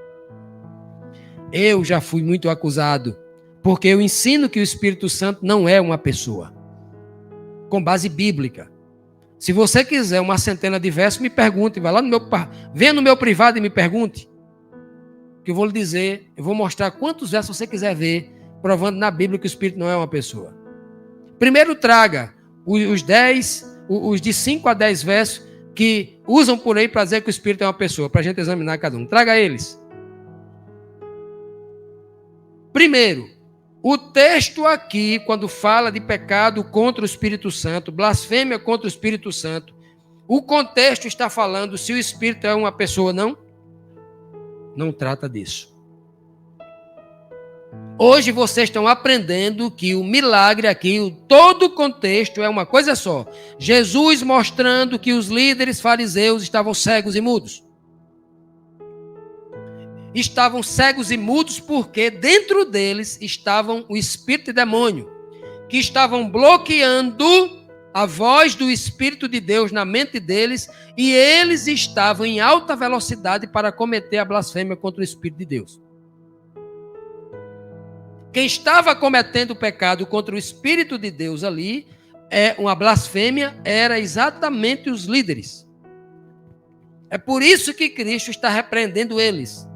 Eu já fui muito acusado, porque eu ensino que o Espírito Santo não é uma pessoa, com base bíblica. Se você quiser uma centena de versos, me pergunte, vai lá venha no meu privado e me pergunte, que eu vou lhe dizer, eu vou mostrar quantos versos você quiser ver, provando na Bíblia que o Espírito não é uma pessoa. Primeiro traga os de 5 a 10 versos que usam por aí para dizer que o Espírito é uma pessoa, para a gente examinar cada um. Traga eles. Primeiro, o texto aqui, quando fala de pecado contra o Espírito Santo, blasfêmia contra o Espírito Santo, o contexto está falando se o Espírito é uma pessoa, não? Não trata disso. Hoje vocês estão aprendendo que o milagre aqui, todo o contexto é uma coisa só. Jesus mostrando que os líderes fariseus estavam cegos e mudos. Estavam cegos e mudos porque dentro deles estavam o espírito e demônio, que estavam bloqueando a voz do Espírito de Deus na mente deles, e eles estavam em alta velocidade para cometer a blasfêmia contra o Espírito de Deus. Quem estava cometendo o pecado contra o Espírito de Deus ali, uma blasfêmia, era exatamente os líderes. É por isso que Cristo está repreendendo eles.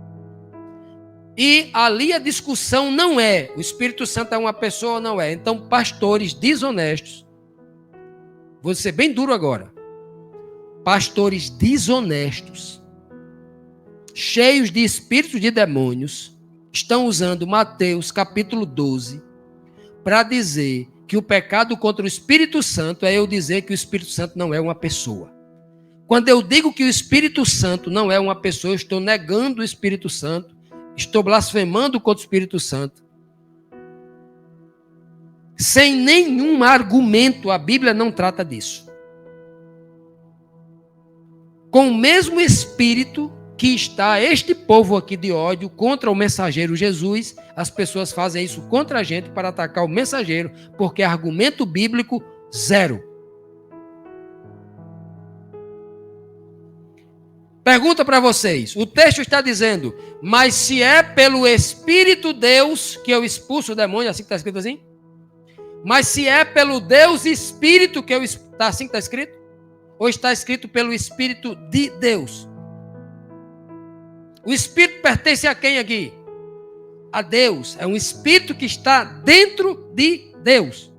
E ali a discussão não é, o Espírito Santo é uma pessoa ou não é. Então, pastores desonestos, vou ser bem duro agora, pastores desonestos, cheios de espíritos de demônios, estão usando Mateus capítulo 12 para dizer que o pecado contra o Espírito Santo é eu dizer que o Espírito Santo não é uma pessoa. Quando eu digo que o Espírito Santo não é uma pessoa, eu estou negando o Espírito Santo, estou blasfemando contra o Espírito Santo. Sem nenhum argumento, a Bíblia não trata disso. Com o mesmo Espírito que está este povo aqui de ódio contra o mensageiro Jesus, as pessoas fazem isso contra a gente para atacar o mensageiro, porque argumento bíblico, zero. Pergunta para vocês, o texto está dizendo, mas se é pelo Espírito Deus que eu expulso o demônio, assim que está escrito assim? Mas se é pelo Deus Espírito que eu expulso, está assim que está escrito? Ou está escrito pelo Espírito de Deus? O Espírito pertence a quem aqui? A Deus. É um Espírito que está dentro de Deus.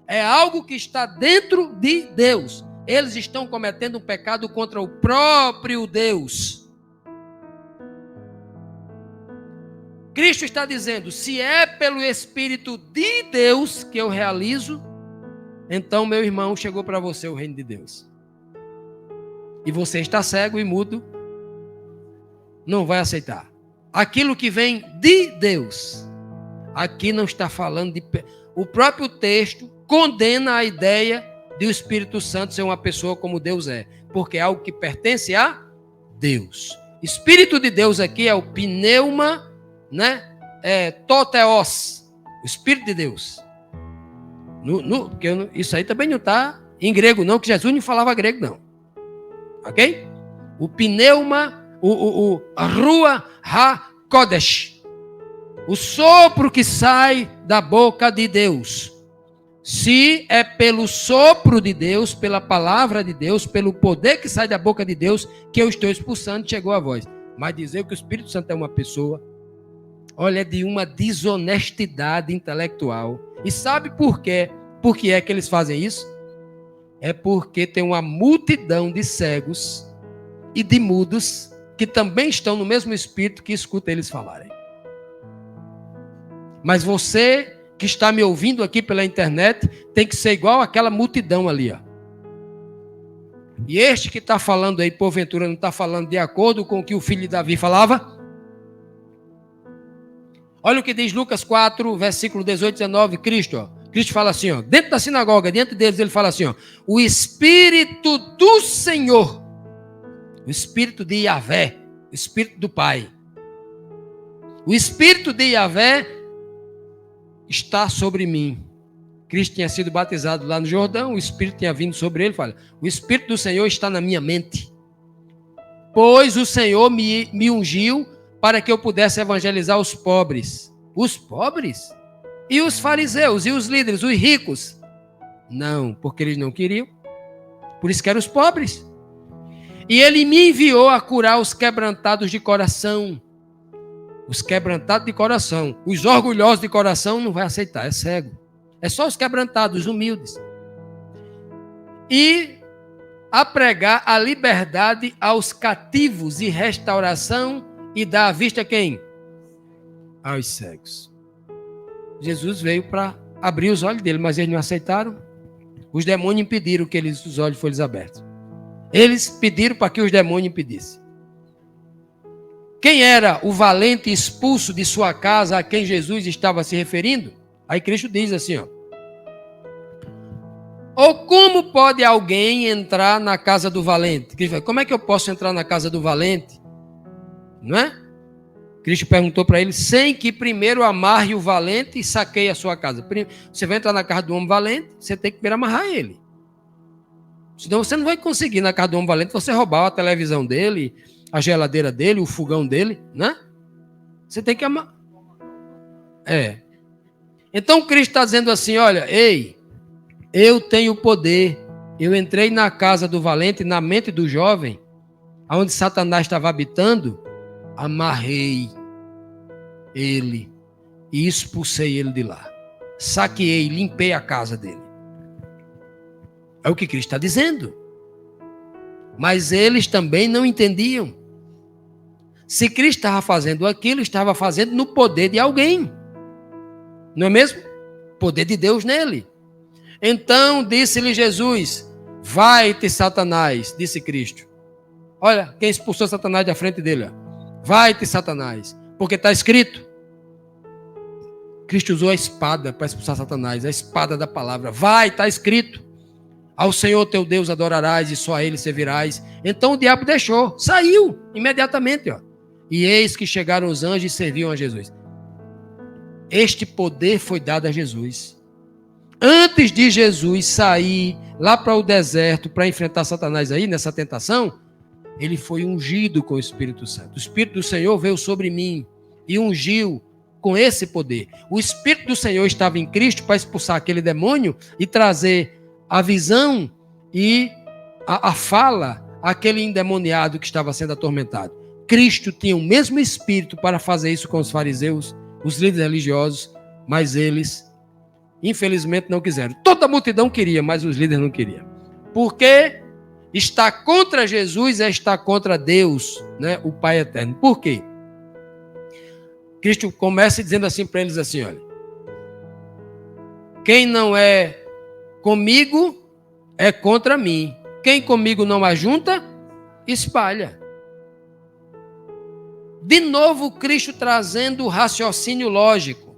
É algo que está dentro de Deus. Eles estão cometendo um pecado contra o próprio Deus. Cristo está dizendo, se é pelo Espírito de Deus que eu realizo, então, meu irmão, chegou para você o reino de Deus. E você está cego e mudo, não vai aceitar. Aquilo que vem de Deus. Aqui não está falando de... O próprio texto condena a ideia de o Espírito Santo ser uma pessoa como Deus é. Porque é algo que pertence a Deus. Espírito de Deus aqui é o pneuma, né? Toteos. O Espírito de Deus. Isso aí também não está em grego não, que Jesus não falava grego não. Ok? O pneuma... a Rua HaKodesh, o sopro que sai da boca de Deus. Se é pelo sopro de Deus, pela palavra de Deus, pelo poder que sai da boca de Deus, que eu estou expulsando, chegou a voz. Mas dizer que o Espírito Santo é uma pessoa, olha, é de uma desonestidade intelectual. E sabe por quê? por que é que eles fazem isso? É porque tem uma multidão de cegos e de mudos que também estão no mesmo espírito que escuta eles falarem. Mas você que está me ouvindo aqui pela internet tem que ser igual aquela multidão ali, ó. E este que está falando aí, porventura, não está falando de acordo com o que o filho de Davi falava? Olha o que diz Lucas 4, versículo 18 e 19, Cristo, ó. Cristo fala assim, ó, dentro da sinagoga, diante deles, ele fala assim, ó, o Espírito do Senhor, o Espírito de Yahvé, o Espírito do Pai, o Espírito de Yahvé está sobre mim. Cristo tinha sido batizado lá no Jordão, o Espírito tinha vindo sobre ele, fala, o Espírito do Senhor está na minha mente, pois o Senhor me ungiu para que eu pudesse evangelizar os pobres. Os pobres? E os fariseus, e os líderes, os ricos? Não, porque eles não queriam. Por isso que eram os pobres. E ele me enviou a curar os quebrantados de coração. Os quebrantados de coração. Os orgulhosos de coração não vai aceitar, é cego. É só os quebrantados, os humildes. E a pregar a liberdade aos cativos e restauração e dar à vista quem? Aos cegos. Jesus veio para abrir os olhos dele, mas eles não aceitaram. Os demônios impediram que os olhos fossem abertos. Eles pediram para que os demônios impedissem. Quem era o valente expulso de sua casa a quem Jesus estava se referindo? Aí Cristo diz assim, ó. Ou como pode alguém entrar na casa do valente? Cristo fala, como é que eu posso entrar na casa do valente? Não é? Cristo perguntou para ele, sem que primeiro amarre o valente e saqueie a sua casa. Você vai entrar na casa do homem valente, você tem que primeiro amarrar ele. Senão você não vai conseguir na casa do homem valente você roubar a televisão dele, a geladeira dele, o fogão dele, né? Você tem que amarrar. Então Cristo está dizendo assim, olha, ei, eu tenho poder. Eu entrei na casa do valente, na mente do jovem, onde Satanás estava habitando, amarrei ele e expulsei ele de lá. Saqueei, limpei a casa dele. É o que Cristo está dizendo. Mas eles também não entendiam. Se Cristo estava fazendo aquilo, estava fazendo no poder de alguém. Não é mesmo? Poder de Deus nele. Então disse-lhe Jesus, vai-te Satanás, disse Cristo. Olha, quem expulsou Satanás da frente dele, ó. Vai-te, Satanás, porque está escrito. Cristo usou a espada para expulsar Satanás, a espada da palavra. Vai, está escrito. Ao Senhor teu Deus adorarás e só a Ele servirás. Então o diabo deixou, saiu imediatamente. Ó. E eis que chegaram os anjos e serviam a Jesus. Este poder foi dado a Jesus. Antes de Jesus sair lá para o deserto para enfrentar Satanás aí, nessa tentação, ele foi ungido com o Espírito Santo. O Espírito do Senhor veio sobre mim e ungiu com esse poder. O Espírito do Senhor estava em Cristo para expulsar aquele demônio e trazer a visão e a fala àquele endemoniado que estava sendo atormentado. Cristo tinha o mesmo Espírito para fazer isso com os fariseus, os líderes religiosos, mas eles, infelizmente, não quiseram. Toda a multidão queria, mas os líderes não queriam. Por quê? Estar contra Jesus é estar contra Deus, né? O Pai Eterno. Por quê? Cristo começa dizendo assim para eles assim, olha. Quem não é comigo é contra mim. Quem comigo não ajunta, espalha. De novo, Cristo trazendo o raciocínio lógico.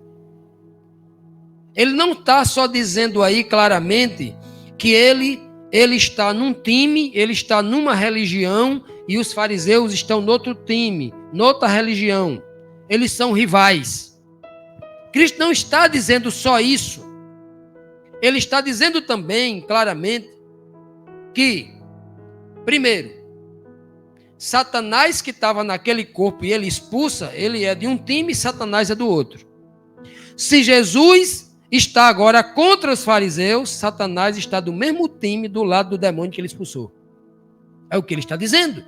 Ele não está só dizendo aí claramente que ele está num time, ele está numa religião e os fariseus estão noutro time, noutra religião. Eles são rivais. Cristo não está dizendo só isso. Ele está dizendo também, claramente, que, primeiro, Satanás que estava naquele corpo e ele expulsa, ele é de um time e Satanás é do outro. Se Jesus está agora contra os fariseus, Satanás está do mesmo time do lado do demônio que ele expulsou. É o que ele está dizendo.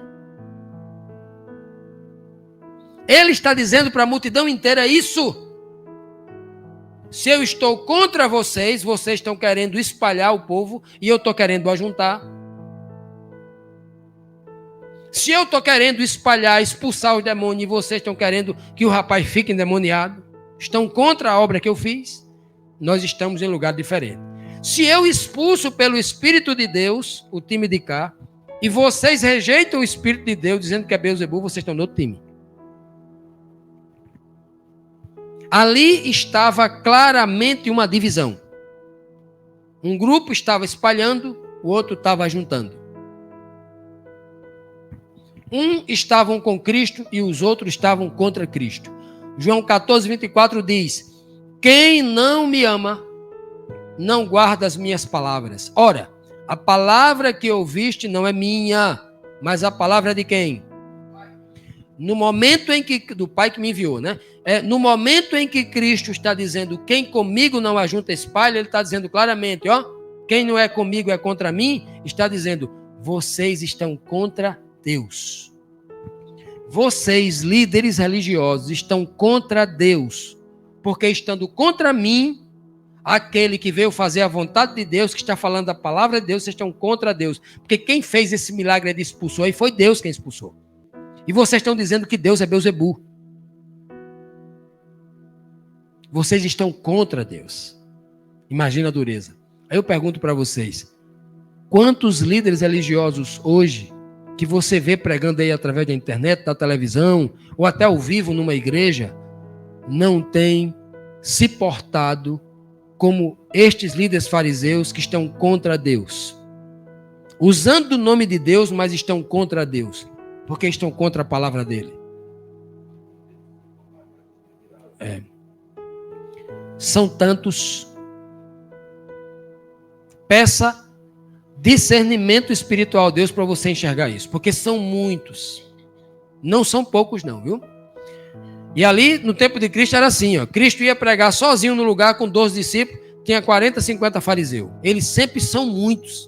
Ele está dizendo para a multidão inteira isso. Se eu estou contra vocês, vocês estão querendo espalhar o povo e eu estou querendo ajuntar. Se eu estou querendo espalhar, expulsar os demônios e vocês estão querendo que o rapaz fique endemoniado, estão contra a obra que eu fiz, nós estamos em lugar diferente. Se eu expulso pelo Espírito de Deus o time de cá, e vocês rejeitam o Espírito de Deus dizendo que é Beelzebul, vocês estão no outro time. Ali estava claramente uma divisão. Um grupo estava espalhando, o outro estava juntando. Um estavam com Cristo e os outros estavam contra Cristo. João 14, 24 diz: quem não me ama, não guarda as minhas palavras. Ora, a palavra que ouviste não é minha, mas a palavra de quem? No momento em que, do Pai que me enviou, né? No momento em que Cristo está dizendo, quem comigo não ajunta espalha, ele está dizendo claramente, ó, quem não é comigo é contra mim, está dizendo, vocês estão contra Deus. Vocês, líderes religiosos, estão contra Deus, porque estando contra mim, aquele que veio fazer a vontade de Deus, que está falando a palavra de Deus, vocês estão contra Deus, porque quem fez esse milagre de expulsou, e foi Deus quem expulsou. E vocês estão dizendo que Deus é Beelzebul. Vocês estão contra Deus. Imagina a dureza. Aí eu pergunto para vocês, quantos líderes religiosos hoje, que você vê pregando aí através da internet, da televisão, ou até ao vivo numa igreja, não têm se portado como estes líderes fariseus que estão contra Deus? Usando o nome de Deus, mas estão contra Deus. Porque estão contra a palavra dele. São tantos. Peça discernimento espiritual a Deus para você enxergar isso. Porque são muitos. Não são poucos não, viu? E ali, no tempo de Cristo, era assim, ó. Cristo ia pregar sozinho no lugar com 12 discípulos. Tinha 40, 50 fariseus. Eles sempre são muitos.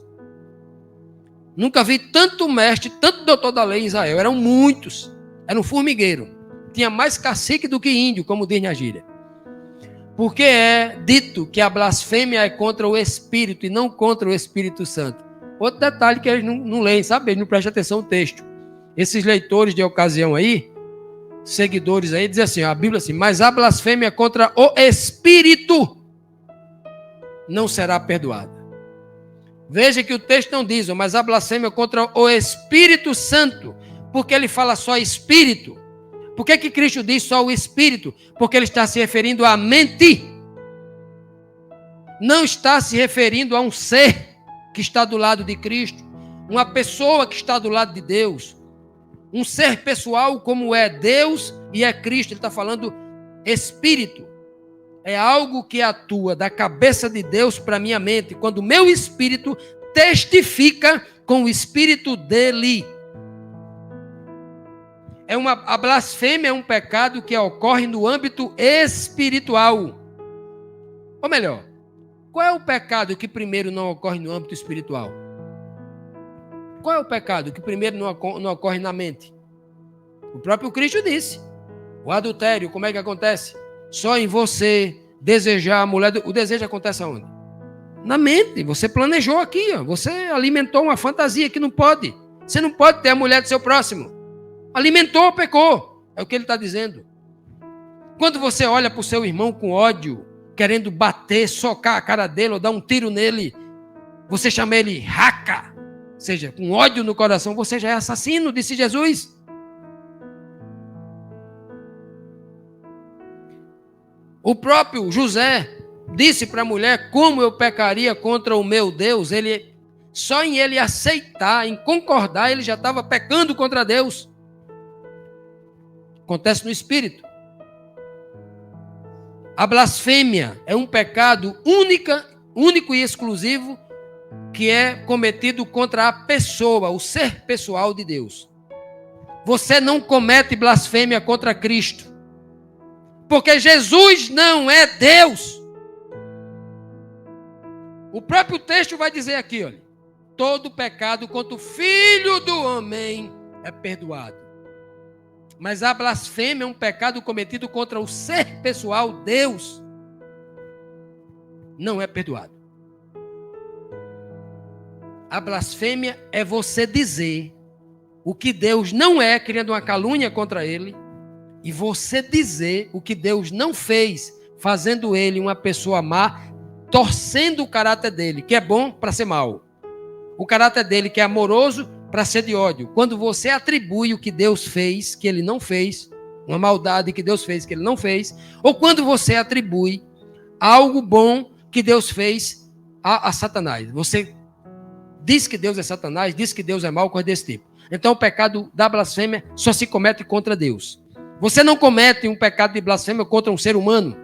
Nunca vi tanto mestre, tanto doutor da lei em Israel. Eram muitos. Era um formigueiro. Tinha mais cacique do que índio, como diz na gíria. Porque é dito que a blasfêmia é contra o Espírito e não contra o Espírito Santo. Outro detalhe que eles não leem, sabe? Eles não prestam atenção no texto. Esses leitores de ocasião aí, seguidores aí, dizem assim, a Bíblia assim, mas a blasfêmia contra o Espírito não será perdoada. Veja que o texto não diz, mas a blasfêmia contra o Espírito Santo, porque ele fala só Espírito. Por que Cristo diz só o Espírito? Porque ele está se referindo à mente. Não está se referindo a um ser que está do lado de Cristo, uma pessoa que está do lado de Deus, um ser pessoal como é Deus e é Cristo. Ele está falando Espírito. É algo que atua da cabeça de Deus para a minha mente, quando o meu espírito testifica com o espírito dele. A blasfêmia é um pecado que ocorre no âmbito espiritual. Ou melhor, qual é o pecado que primeiro não ocorre no âmbito espiritual? Qual é o pecado que primeiro não ocorre na mente? O próprio Cristo disse. O adultério, como é que acontece? Só em você desejar a mulher. O desejo acontece aonde? Na mente. Você planejou aqui, ó. Você alimentou uma fantasia que não pode. Você não pode ter a mulher do seu próximo. Alimentou, pecou. É o que ele está dizendo. Quando você olha para o seu irmão com ódio, querendo bater, socar a cara dele ou dar um tiro nele, você chama ele raca, ou seja, com ódio no coração, você já é assassino, disse Jesus. O próprio José disse para a mulher, como eu pecaria contra o meu Deus? Só em ele aceitar, em concordar, ele já estava pecando contra Deus. Acontece no espírito. A blasfêmia é um pecado único e exclusivo que é cometido contra a pessoa, o ser pessoal de Deus. Você não comete blasfêmia contra Cristo. Porque Jesus não é Deus. O próprio texto vai dizer aqui, olha, todo pecado contra o Filho do Homem é perdoado. Mas a blasfêmia é um pecado cometido contra o ser pessoal, Deus. não é perdoado. A blasfêmia é você dizer o que Deus não é, criando uma calúnia contra ele, e você dizer o que Deus não fez, fazendo ele uma pessoa má, torcendo o caráter dele, que é bom para ser mau. O caráter dele que é amoroso para ser de ódio. Quando você atribui o que Deus fez, que ele não fez, uma maldade que Deus fez, que ele não fez, ou quando você atribui algo bom que Deus fez a Satanás. Você diz que Deus é Satanás, diz que Deus é mau, coisa desse tipo. Então o pecado da blasfêmia só se comete contra Deus. Você não comete um pecado de blasfêmia contra um ser humano.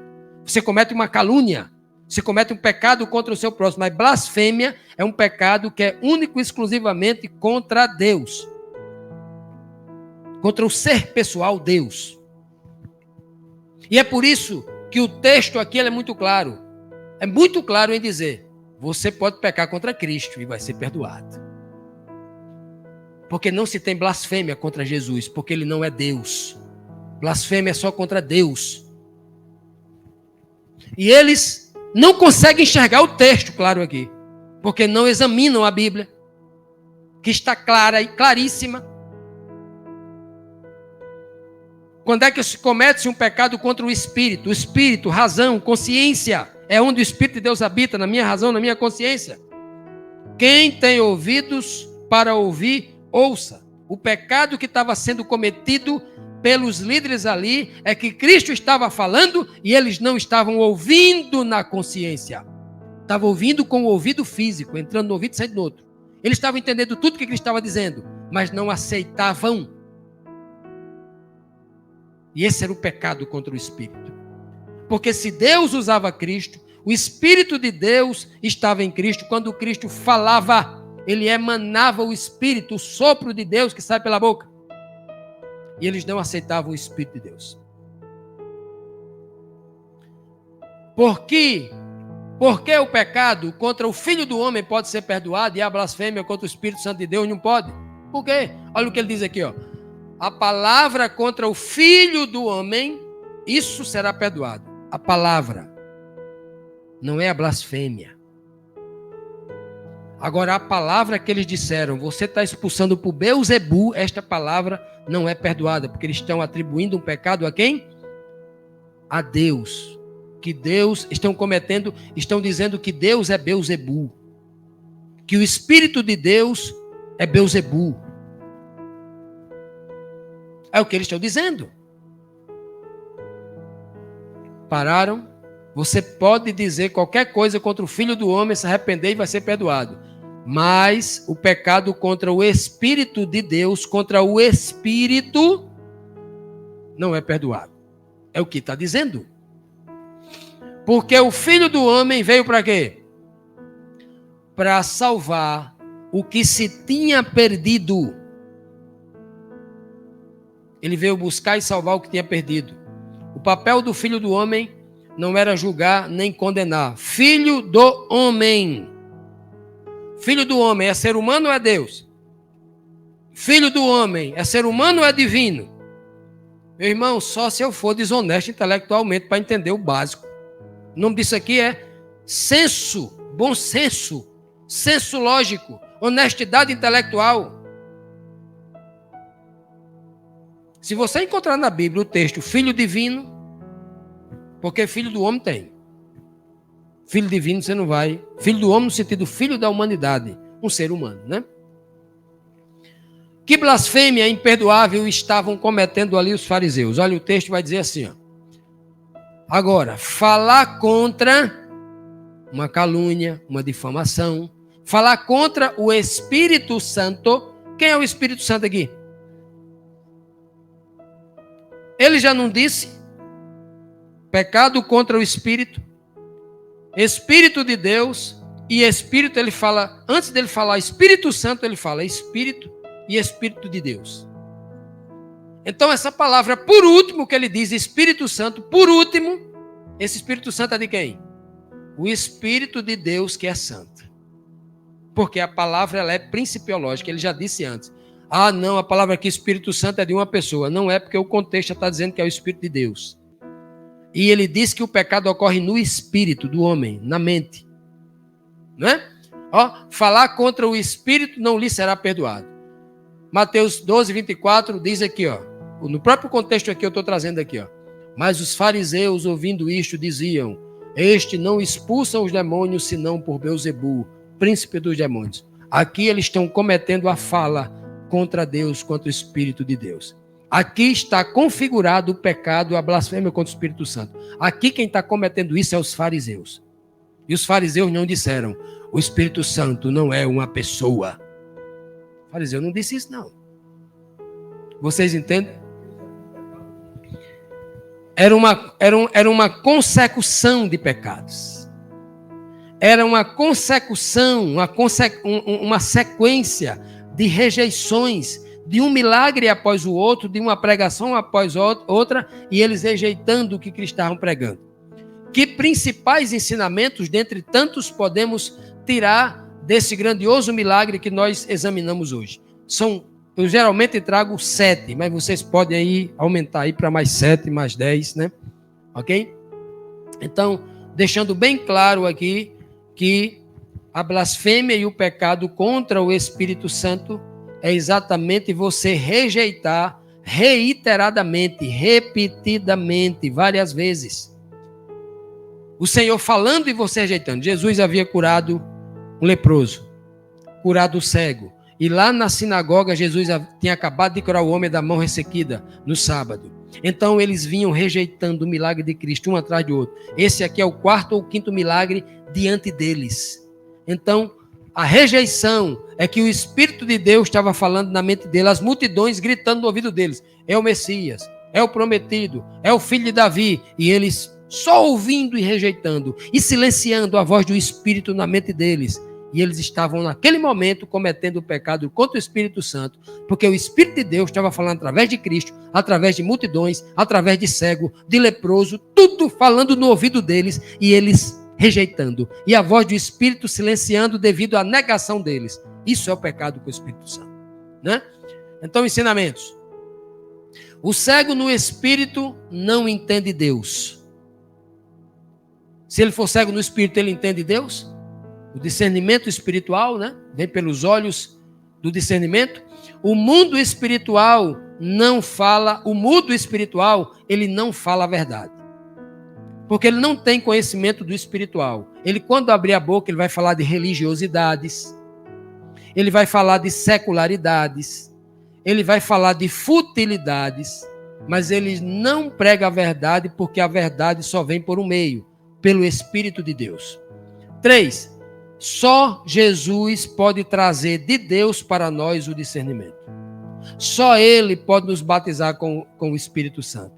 Você comete uma calúnia. Você comete um pecado contra o seu próximo. Mas blasfêmia é um pecado que é único e exclusivamente contra Deus. Contra o ser pessoal Deus. E é por isso que o texto aqui é muito claro. É muito claro em dizer: você pode pecar contra Cristo e vai ser perdoado. Porque não se tem blasfêmia contra Jesus, porque ele não é Deus. Blasfêmia é só contra Deus. E eles não conseguem enxergar o texto claro aqui, porque não examinam a Bíblia, que está clara e claríssima. Quando é que se comete um pecado contra o Espírito? O Espírito, razão, consciência, é onde o Espírito de Deus habita, na minha razão, na minha consciência. Quem tem ouvidos para ouvir, ouça. O pecado que estava sendo cometido pelos líderes ali é que Cristo estava falando e eles não estavam ouvindo na consciência. Estavam ouvindo com o ouvido físico, entrando no ouvido e saindo no outro. Eles estavam entendendo tudo o que Cristo estava dizendo, mas não aceitavam. E esse era o pecado contra o Espírito. Porque se Deus usava Cristo, o Espírito de Deus estava em Cristo. Quando Cristo falava, ele emanava o Espírito, o sopro de Deus que sai pela boca. E eles não aceitavam o Espírito de Deus. Por quê? Porque o pecado contra o Filho do Homem pode ser perdoado e a blasfêmia contra o Espírito Santo de Deus não pode? Por quê? Olha o que ele diz aqui, ó. A palavra contra o Filho do Homem, isso será perdoado. A palavra não é a blasfêmia. Agora, a palavra que eles disseram, você está expulsando por Beelzebu, esta palavra não é perdoada, porque eles estão atribuindo um pecado a quem? A Deus. Que Deus, estão dizendo que Deus é Beelzebu. Que o Espírito de Deus é Beelzebu. É o que eles estão dizendo. Pararam? Você pode dizer qualquer coisa contra o Filho do Homem, se arrepender e vai ser perdoado. Mas o pecado contra o Espírito de Deus, contra o Espírito, não é perdoado. É o que está dizendo. Porque o Filho do Homem veio para quê? Para salvar o que se tinha perdido. Ele veio buscar e salvar o que tinha perdido. O papel do Filho do Homem não era julgar nem condenar. Filho do Homem. Filho do Homem é ser humano ou é Deus? Filho do Homem é ser humano ou é divino? Meu irmão, só se eu for desonesto intelectualmente para entender o básico. O nome disso aqui é senso, bom senso, senso lógico, honestidade intelectual. Se você encontrar na Bíblia o texto filho divino, porque filho do homem tem. Filho divino você não vai. Filho do homem no sentido filho da humanidade, um ser humano, né? Que blasfêmia imperdoável estavam cometendo ali os fariseus. Olha, o texto vai dizer assim, ó. Agora, falar contra uma calúnia, uma difamação, falar contra o Espírito Santo. Quem é o Espírito Santo aqui? Ele já não disse pecado contra o Espírito, Espírito de Deus e Espírito, ele fala, antes dele falar Espírito Santo, ele fala Espírito e Espírito de Deus. Então essa palavra, por último, que ele diz Espírito Santo, por último, esse Espírito Santo é de quem? O Espírito de Deus que é santo. Porque a palavra ela é principiológica, ele já disse antes. Ah, não, a palavra aqui Espírito Santo é de uma pessoa. Não é, porque o contexto está dizendo que é o Espírito de Deus. E ele diz que o pecado ocorre no espírito do homem, na mente. Não é? Ó, falar contra o espírito não lhe será perdoado. Mateus 12, 24 diz aqui, ó, no próprio contexto aqui eu estou trazendo aqui, ó. Mas os fariseus, ouvindo isto, diziam: este não expulsa os demônios, senão por Beelzebu, príncipe dos demônios. Aqui eles estão cometendo a fala contra Deus, contra o Espírito de Deus. Aqui está configurado o pecado, a blasfêmia contra o Espírito Santo. Aqui quem está cometendo isso é os fariseus. E os fariseus não disseram: o Espírito Santo não é uma pessoa. O fariseu não disse isso, não. Vocês entendem? Era uma consecução de pecados. Era uma consecução, uma sequência de rejeições, de um milagre após o outro, de uma pregação após outra, e eles rejeitando o que Cristo estavam pregando. Que principais ensinamentos, dentre tantos, podemos tirar desse grandioso milagre que nós examinamos hoje? Eu geralmente trago 7, mas vocês podem aí aumentar aí para mais 7, mais 10, né? Ok? Então, deixando bem claro aqui que a blasfêmia e o pecado contra o Espírito Santo é exatamente você rejeitar reiteradamente, repetidamente, várias vezes. O Senhor falando e você rejeitando. Jesus havia curado um leproso, curado o cego. E lá na sinagoga, Jesus tinha acabado de curar o homem da mão ressequida no sábado. Então, eles vinham rejeitando o milagre de Cristo, um atrás do outro. Esse aqui é o 4º ou 5º milagre diante deles. Então, a rejeição é que o Espírito de Deus estava falando na mente deles, as multidões gritando no ouvido deles: é o Messias, é o prometido, é o filho de Davi. E eles só ouvindo e rejeitando, e silenciando a voz do Espírito na mente deles. E eles estavam, naquele momento, cometendo o pecado contra o Espírito Santo, porque o Espírito de Deus estava falando através de Cristo, através de multidões, através de cego, de leproso, tudo falando no ouvido deles, e eles rejeitando. E a voz do Espírito silenciando devido à negação deles. Isso é o pecado com o Espírito Santo, né? Então, ensinamentos. O cego no Espírito não entende Deus. Se ele for cego no Espírito, ele entende Deus? O discernimento espiritual, né? Vem pelos olhos do discernimento. O mundo espiritual não fala, o mudo espiritual, ele não fala a verdade. Porque ele não tem conhecimento do espiritual. Ele, quando abrir a boca, ele vai falar de religiosidades. Ele vai falar de secularidades. Ele vai falar de futilidades. Mas ele não prega a verdade, porque a verdade só vem por um meio, pelo Espírito de Deus. 3. Só Jesus pode trazer de Deus para nós o discernimento. Só Ele pode nos batizar com o Espírito Santo.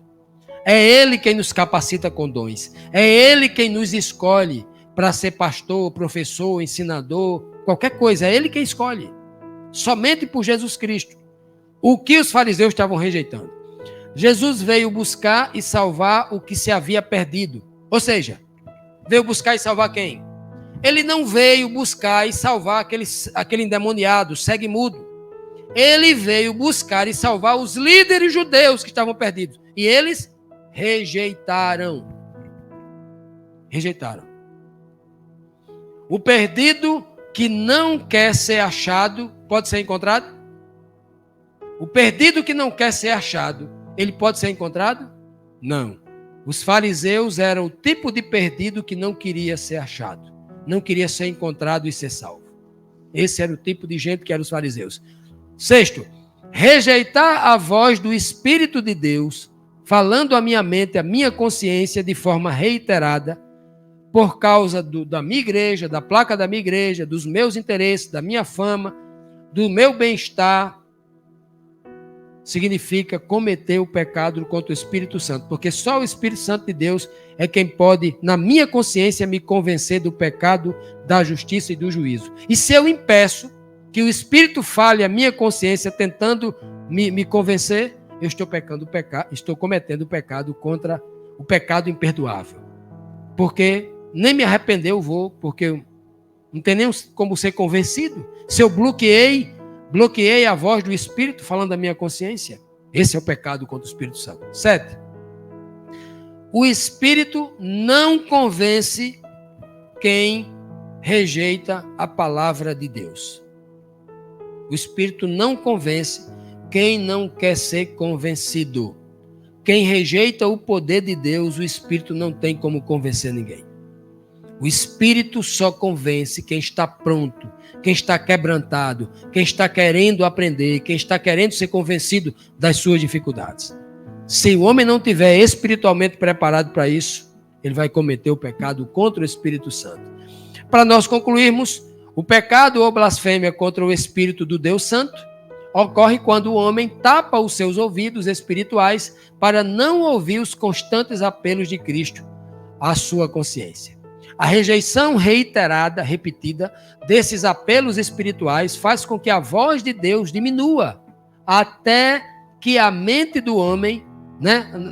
É Ele quem nos capacita com dons. É Ele quem nos escolhe para ser pastor, professor, ensinador, qualquer coisa. É Ele quem escolhe. Somente por Jesus Cristo. O que os fariseus estavam rejeitando? Jesus veio buscar e salvar o que se havia perdido. Ou seja, veio buscar e salvar quem? Ele não veio buscar e salvar aquele endemoniado, cego e mudo. Ele veio buscar e salvar os líderes judeus que estavam perdidos. E eles rejeitaram. Rejeitaram. O perdido que não quer ser achado pode ser encontrado? O perdido que não quer ser achado, ele pode ser encontrado? Não. Os fariseus eram o tipo de perdido que não queria ser achado. Não queria ser encontrado e ser salvo. Esse era o tipo de gente que eram os fariseus. 6. Rejeitar a voz do Espírito de Deus, falando à minha mente, à minha consciência, de forma reiterada, por causa da minha igreja, da placa da minha igreja, dos meus interesses, da minha fama, do meu bem-estar, significa cometer o pecado contra o Espírito Santo, porque só o Espírito Santo de Deus é quem pode, na minha consciência, me convencer do pecado, da justiça e do juízo. E se eu impeço que o Espírito fale a minha consciência tentando me convencer, eu estou cometendo o pecado contra o pecado imperdoável. Porque nem me arrepender eu vou, porque não tem nem como ser convencido. Se eu bloqueei a voz do Espírito falando da minha consciência. Esse é o pecado contra o Espírito Santo. 7. O Espírito não convence quem rejeita a palavra de Deus. O Espírito não convence quem não quer ser convencido. Quem rejeita o poder de Deus, o Espírito não tem como convencer ninguém. O Espírito só convence quem está pronto, quem está quebrantado, quem está querendo aprender, quem está querendo ser convencido das suas dificuldades. Se o homem não tiver espiritualmente preparado para isso, ele vai cometer o pecado contra o Espírito Santo. Para nós concluirmos, o pecado ou blasfêmia contra o Espírito do Deus Santo ocorre quando o homem tapa os seus ouvidos espirituais para não ouvir os constantes apelos de Cristo à sua consciência. A rejeição reiterada, repetida, desses apelos espirituais faz com que a voz de Deus diminua, até que a mente do homem,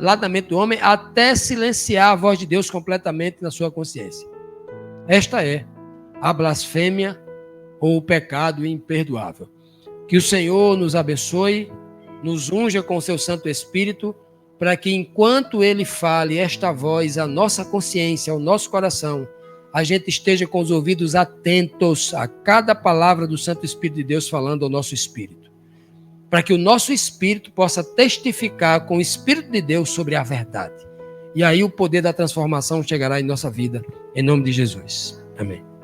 lá na mente do homem, até silenciar a voz de Deus completamente na sua consciência. Esta é a blasfêmia ou o pecado imperdoável. Que o Senhor nos abençoe, nos unja com o seu Santo Espírito, para que enquanto Ele fale esta voz à nossa consciência, ao nosso coração, a gente esteja com os ouvidos atentos a cada palavra do Santo Espírito de Deus falando ao nosso espírito. Para que o nosso espírito possa testificar com o Espírito de Deus sobre a verdade. E aí o poder da transformação chegará em nossa vida, em nome de Jesus. Amém.